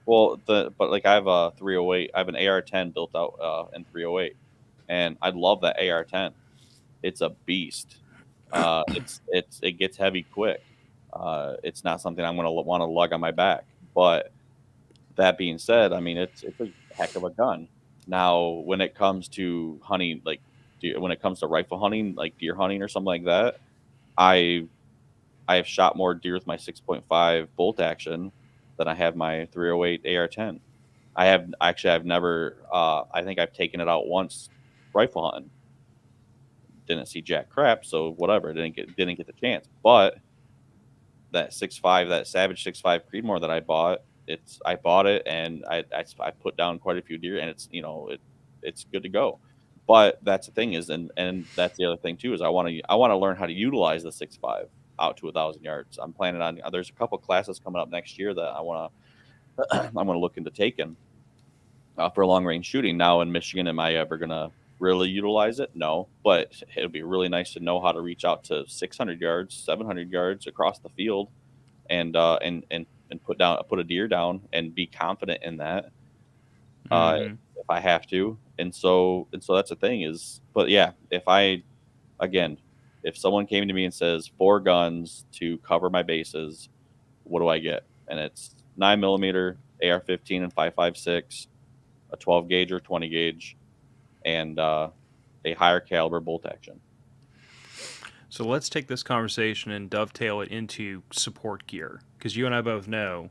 Well, but like I have a 308, I have an AR-10 built out in 308, and I love that AR-10. It's a beast. It gets heavy quick. It's not something I'm going to want to lug on my back. But that being said, I mean, it's a heck of a gun. Now, when it comes to hunting, like when it comes to rifle hunting, like deer hunting or something like that, I I have shot more deer with my 6.5 bolt action than I have my 308 AR-10. I've never. I think I've taken it out once rifle hunting. Didn't see jack crap, so whatever. Didn't get the chance. But that 6.5, that Savage 6.5 Creedmoor that I bought, I bought it, and I put down quite a few deer, and it's good to go. But that's the thing is, and that's the other thing too, is I want to learn how to utilize the 6.5 out to 1,000 yards. I'm planning on, there's a couple classes coming up next year that I want to I'm going to look into taking for long range shooting. Now in Michigan, am I ever going to really utilize it? No, but it would be really nice to know how to reach out to 600 yards, 700 yards across the field, and put a deer down and be confident in that, Mm-hmm. if I have to. And so that's the thing is, but yeah, again, if someone came to me and says four guns to cover my bases, what do I get? And it's 9 millimeter AR-15 and 5.56, a 12 gauge or 20 gauge, and a higher caliber bolt action. So let's take this conversation and dovetail it into support gear, because you and I both know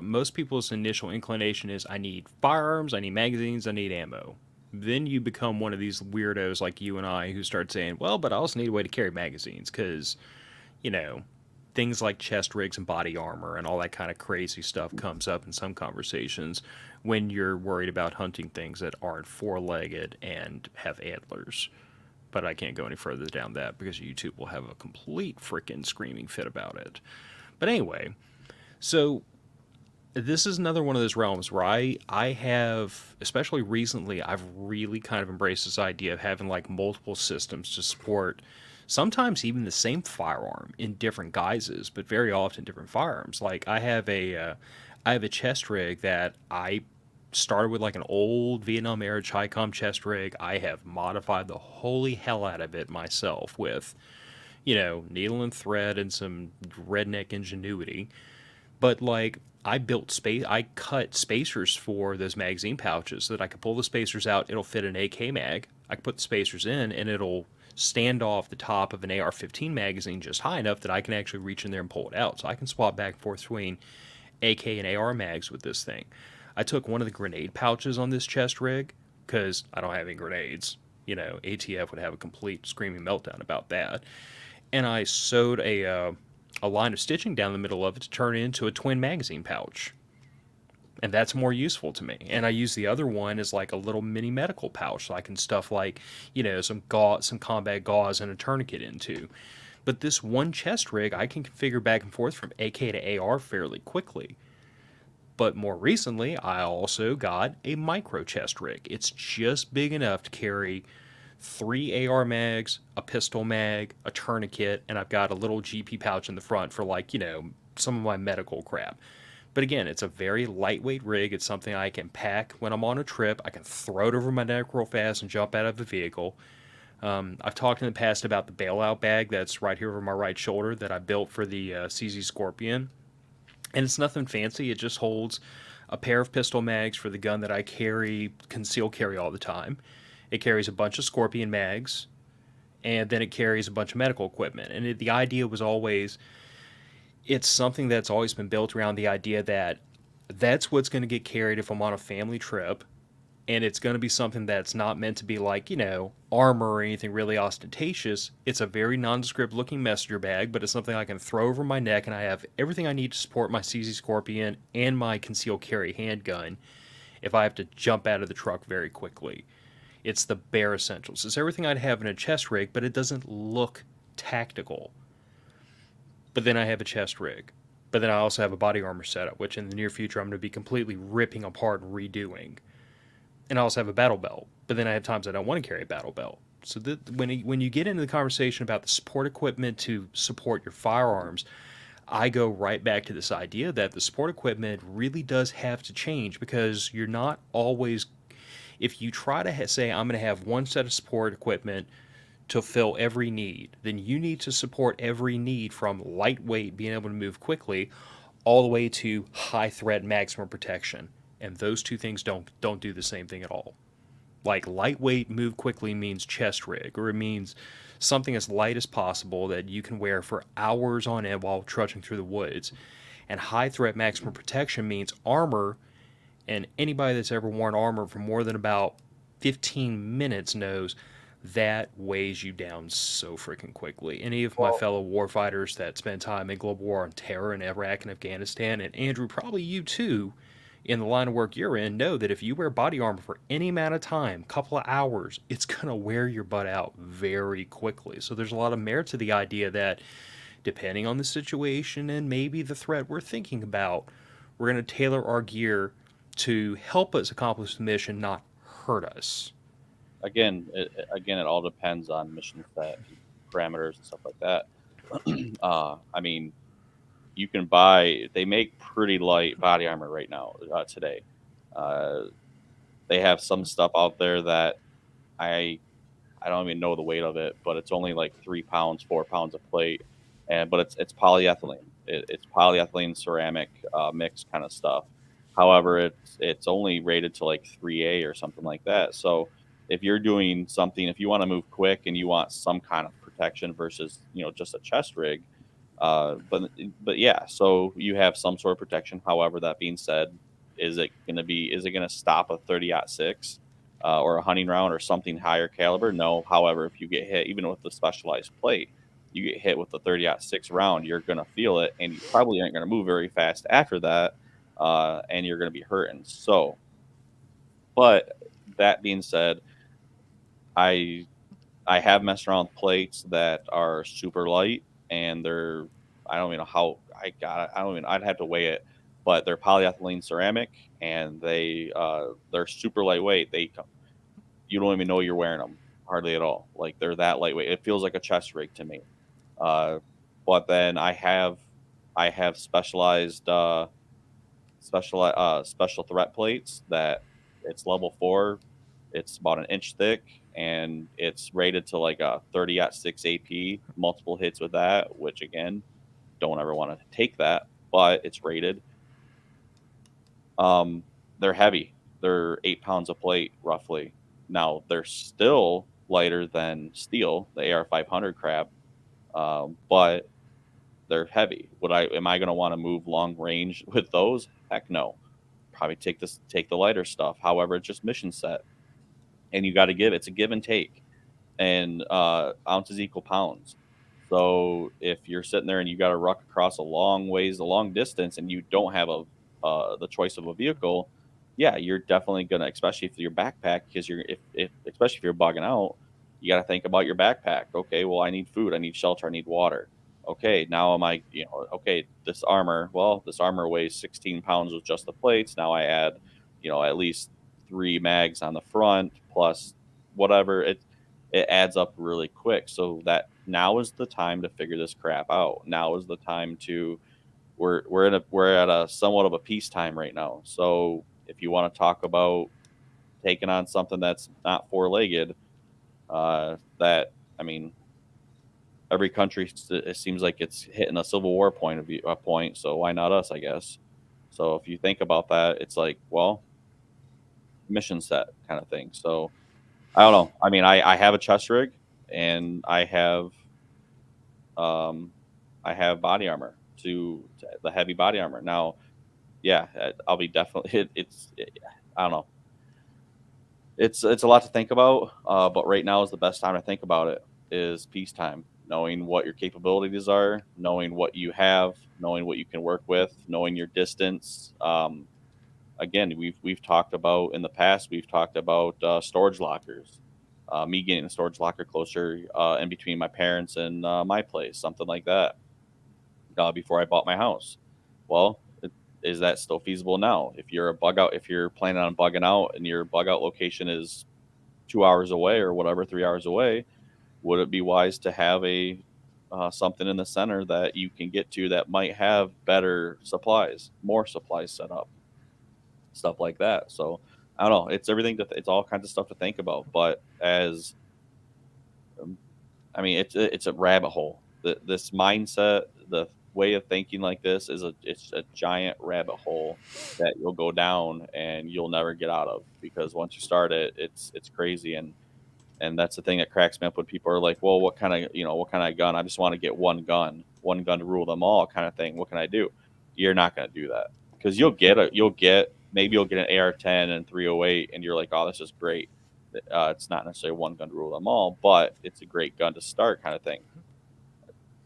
most people's initial inclination is I need firearms, I need magazines, I need ammo. Then you become one of these weirdos like you and I who start saying, well, but I also need a way to carry magazines because, you know, things like chest rigs and body armor and all that kind of crazy stuff comes up in some conversations when you're worried about hunting things that aren't four-legged and have antlers. But I can't go any further down that because YouTube will have a complete freaking screaming fit about it. But anyway, so this is another one of those realms where I have, especially recently, I've really kind of embraced this idea of having like multiple systems to support sometimes even the same firearm in different guises, but very often different firearms. Like I have a chest rig that I started with like an old Vietnam era Chi-Com chest rig. I have modified the holy hell out of it myself with, needle and thread and some redneck ingenuity. But like I cut spacers for those magazine pouches so that I could pull the spacers out. It'll fit an AK mag. I can put the spacers in, and it'll stand off the top of an AR-15 magazine just high enough that I can actually reach in there and pull it out. So I can swap back and forth between AK and AR mags with this thing. I took one of the grenade pouches on this chest rig because I don't have any grenades. ATF would have a complete screaming meltdown about that. And I sewed a line of stitching down the middle of it to turn it into a twin magazine pouch. And that's more useful to me. And I use the other one as like a little mini medical pouch so I can stuff like, some combat gauze and a tourniquet into. But this one chest rig, I can configure back and forth from AK to AR fairly quickly. But more recently, I also got a micro chest rig. It's just big enough to carry 3 AR mags, a pistol mag, a tourniquet, and I've got a little GP pouch in the front for like, some of my medical crap. But again, it's a very lightweight rig. It's something I can pack when I'm on a trip. I can throw it over my neck real fast and jump out of the vehicle. I've talked in the past about the bailout bag that's right here over my right shoulder that I built for the CZ Scorpion. And it's nothing fancy. It just holds a pair of pistol mags for the gun that I conceal carry all the time. It carries a bunch of Scorpion mags, and then it carries a bunch of medical equipment. And the idea was always, it's something that's always been built around the idea that that's what's going to get carried if I'm on a family trip, and it's going to be something that's not meant to be like, armor or anything really ostentatious. It's a very nondescript looking messenger bag, but it's something I can throw over my neck, and I have everything I need to support my CZ Scorpion and my concealed carry handgun if I have to jump out of the truck very quickly. It's the bare essentials. It's everything I'd have in a chest rig, but it doesn't look tactical. But then I have a chest rig. But then I also have a body armor setup, which in the near future I'm going to be completely ripping apart and redoing. And I also have a battle belt. But then I have times I don't want to carry a battle belt. So when you get into the conversation about the support equipment to support your firearms, I go right back to this idea that the support equipment really does have to change because you're not always... If you try to say, I'm going to have one set of support equipment to fill every need, then you need to support every need from lightweight, being able to move quickly, all the way to high threat maximum protection. And those two things don't do the same thing at all. Like lightweight move quickly means chest rig, or it means something as light as possible that you can wear for hours on end while trudging through the woods. And high threat maximum protection means armor, and anybody that's ever worn armor for more than about 15 minutes knows that weighs you down so freaking quickly. Any of my fellow warfighters that spend time in global war on terror in Iraq and Afghanistan, and Andrew, probably you too, in the line of work you're in, know that if you wear body armor for any amount of time, couple of hours, it's going to wear your butt out very quickly. So there's a lot of merit to the idea that depending on the situation and maybe the threat we're thinking about, we're going to tailor our gear to help us accomplish the mission, not hurt us. Again, it all depends on mission set parameters and stuff like that. I mean, you can buy. They make pretty light body armor right now today. They have some stuff out there that I don't even know the weight of it, but it's only like 3 pounds, 4 pounds of plate, but it's polyethylene. It's polyethylene ceramic mix kind of stuff. However, it's only rated to like 3A or something like that. So if you're doing something, if you want to move quick and you want some kind of protection versus just a chest rig, but yeah, so you have some sort of protection. However, that being said, is it going to stop a 30-06 or a hunting round or something higher caliber? No. However, if you get hit, even with the specialized plate, you get hit with the 30-06 round, you're gonna feel it, and you probably aren't gonna move very fast after that, and you're gonna be hurting. So, but that being said, I I have messed around with plates that are super light, and they're I don't even know how I got it. I don't even I'd have to weigh it, but they're polyethylene ceramic, and they're super lightweight. You don't even know you're wearing them hardly at all. Like they're that lightweight. It feels like a chest rig to me. Uh, but then I have special threat plates that it's level 4. It's about an inch thick, and it's rated to like a 30 at 6 AP. Multiple hits with that, which again, don't ever want to take that, but it's rated. They're heavy. They're 8 pounds a plate roughly. Now they're still lighter than steel, the AR-500 crab, but they're heavy. Am I going to want to move long range with those? Heck no. Probably take the lighter stuff. However, it's just mission set, and you got to it's a give and take, and ounces equal pounds. So if you're sitting there and you got to ruck across a long distance, and you don't have the choice of a vehicle, yeah, you're definitely gonna, especially if your backpack, because if especially if you're bugging out, you got to think about your backpack. Okay, well, I need food, I need shelter, I need water. Okay, now am I, okay, this armor weighs 16 pounds with just the plates. Now I add, at least 3 mags on the front plus whatever. It adds up really quick. So that now is the time to figure this crap out. Now is the time to we're at a somewhat of a peacetime right now. So if you want to talk about taking on something that's not four-legged, that I mean, every country, it seems like it's hitting a civil war point. So why not us? I guess. So if you think about that, it's like, well, mission set kind of thing. So I don't know. I mean, I have a chest rig, and um, I have body armor to the heavy body armor. Now, yeah, I'll be definitely. I don't know. It's a lot to think about, but right now is the best time to think about it. Is peacetime, knowing what your capabilities are, knowing what you have, knowing what you can work with, knowing your distance. Again, we've talked about in the past. We've talked about storage lockers. Me getting a storage locker closer in between my parents and my place, something like that. Before I bought my house. Well, is that still feasible now? If you're planning on bugging out and your bug out location is 2 hours away or whatever, 3 hours away, would it be wise to have a something in the center that you can get to that might have better supplies, more supplies set up, stuff like that? So I don't know. It's everything. It's all kinds of stuff to think about. But I mean, it's a rabbit hole. This mindset, the way of thinking like this it's a giant rabbit hole that you'll go down and you'll never get out of, because once you start it, it's crazy. And that's the thing that cracks me up when people are like, well, what kind of gun? I just want to get one gun to rule them all kind of thing. What can I do? You're not going to do that, because maybe you'll get an AR-10 and 308, and you're like, oh, this is great. It's not necessarily one gun to rule them all, but it's a great gun to start kind of thing.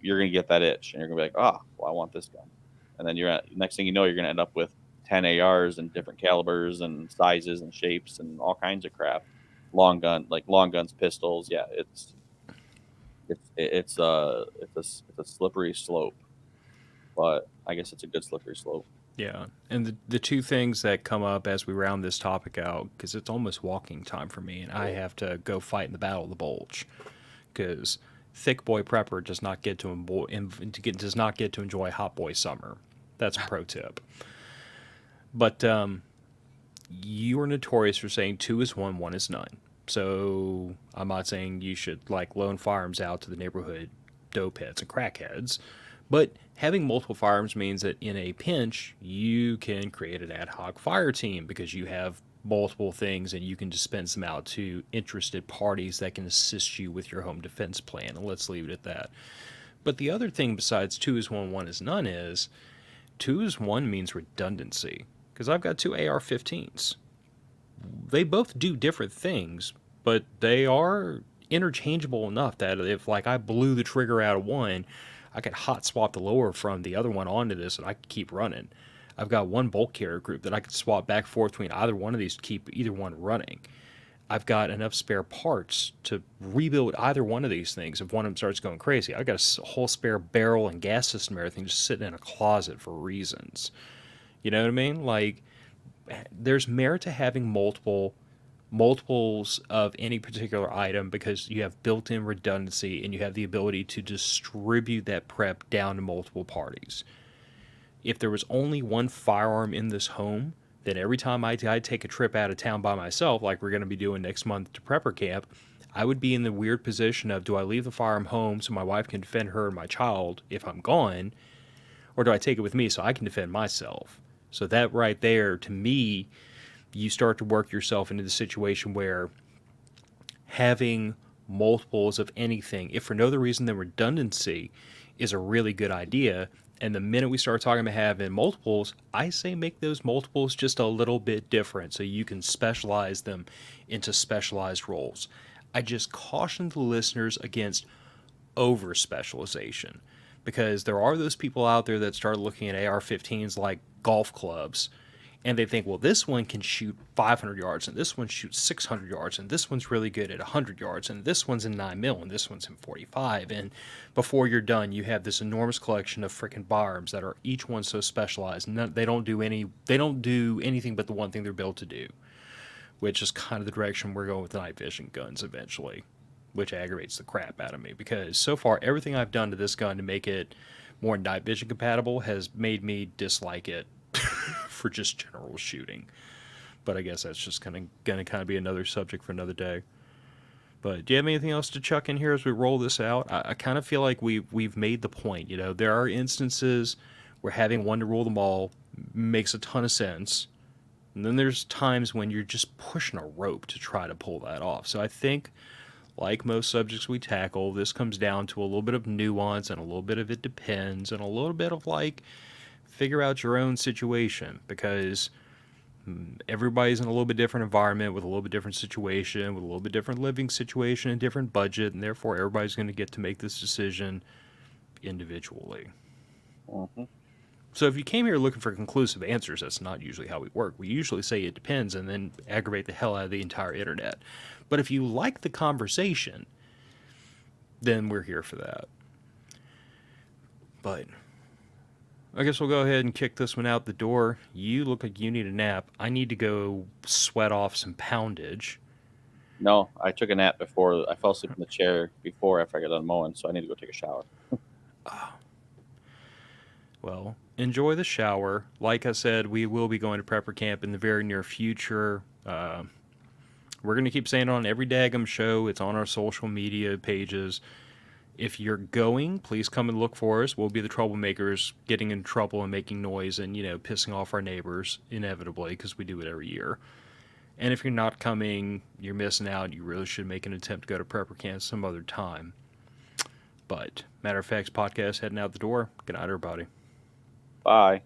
You're going to get that itch, and you're going to be like, oh, well, I want this gun. And then next thing you know, you're going to end up with 10 ARs and different calibers and sizes and shapes and all kinds of crap. Long guns, pistols. Yeah, it's a slippery slope, but I guess it's a good slippery slope. Yeah, and the two things that come up as we round this topic out, because it's almost walking time for me, and I have to go fight in the Battle of the Bulge, because thick boy prepper does not get to enjoy hot boy summer. That's a pro tip. But you are notorious for saying 2 is 1, 1 is none. So I'm not saying you should like loan firearms out to the neighborhood dope heads and crackheads. But having multiple firearms means that in a pinch, you can create an ad hoc fire team, because you have multiple things and you can dispense them out to interested parties that can assist you with your home defense plan. And let's leave it at that. But the other thing besides 2 is 1, 1 is none is 2 is 1 means redundancy. Because I've got 2 AR-15s. They both do different things, but they are interchangeable enough that if like I blew the trigger out of one, I could hot swap the lower from the other one onto this and I could keep running. I've got one bolt carrier group that I could swap back and forth between either one of these to keep either one running. I've got enough spare parts to rebuild either one of these things if one of them starts going crazy. I've got a whole spare barrel and gas system and everything just sitting in a closet for reasons. You know what I mean? Like, there's merit to having multiples of any particular item because you have built-in redundancy and you have the ability to distribute that prep down to multiple parties. If there was only one firearm in this home, then every time I take a trip out of town by myself, like we're going to be doing next month to prepper camp, I would be in the weird position of, do I leave the firearm home so my wife can defend her and my child if I'm gone, or do I take it with me so I can defend myself? So that right there, to me, you start to work yourself into the situation where having multiples of anything, if for no other reason than redundancy, is a really good idea. And the minute we start talking about having multiples, I say make those multiples just a little bit different so you can specialize them into specialized roles. I just caution the listeners against over specialization, because there are those people out there that start looking at AR-15s like golf clubs, and they think, well, this one can shoot 500 yards, and this one shoots 600 yards, and this one's really good at 100 yards, and this one's in 9mm, and this one's in 45. And before you're done, you have this enormous collection of freaking firearms that are each one so specialized. They don't do anything but the one thing they're built to do, which is kind of the direction we're going with the night vision guns eventually, which aggravates the crap out of me, because so far everything I've done to this gun to make it more night vision compatible has made me dislike it for just general shooting. But I guess that's just gonna kind of be another subject for another day. But do you have anything else to chuck in here as we roll this out? I kind of feel like we've made the point. You know, there are instances where having one to rule them all makes a ton of sense, and then there's times when you're just pushing a rope to try to pull that off. So I think, like most subjects we tackle, this comes down to a little bit of nuance and a little bit of it depends and a little bit of like, figure out your own situation, because everybody's in a little bit different environment with a little bit different situation, with a little bit different living situation and different budget, and therefore everybody's going to get to make this decision individually. Mm-hmm. So if you came here looking for conclusive answers, that's not usually how we work. We usually say it depends and then aggravate the hell out of the entire internet. But if you like the conversation, then we're here for that. But I guess we'll go ahead and kick this one out the door. You look like you need a nap. I need to go sweat off some poundage. No, I took a nap before. I fell asleep in the chair after I got done mowing, so I need to go take a shower. Well, enjoy the shower. Like I said, we will be going to prepper camp in the very near future. We're going to keep saying it on every daggum show. It's on our social media pages. If you're going, please come and look for us. We'll be the troublemakers getting in trouble and making noise and, pissing off our neighbors, inevitably, because we do it every year. And if you're not coming, you're missing out. You really should make an attempt to go to prepper camp some other time. But, Matter of Fact's podcast heading out the door. Good night, everybody. Bye.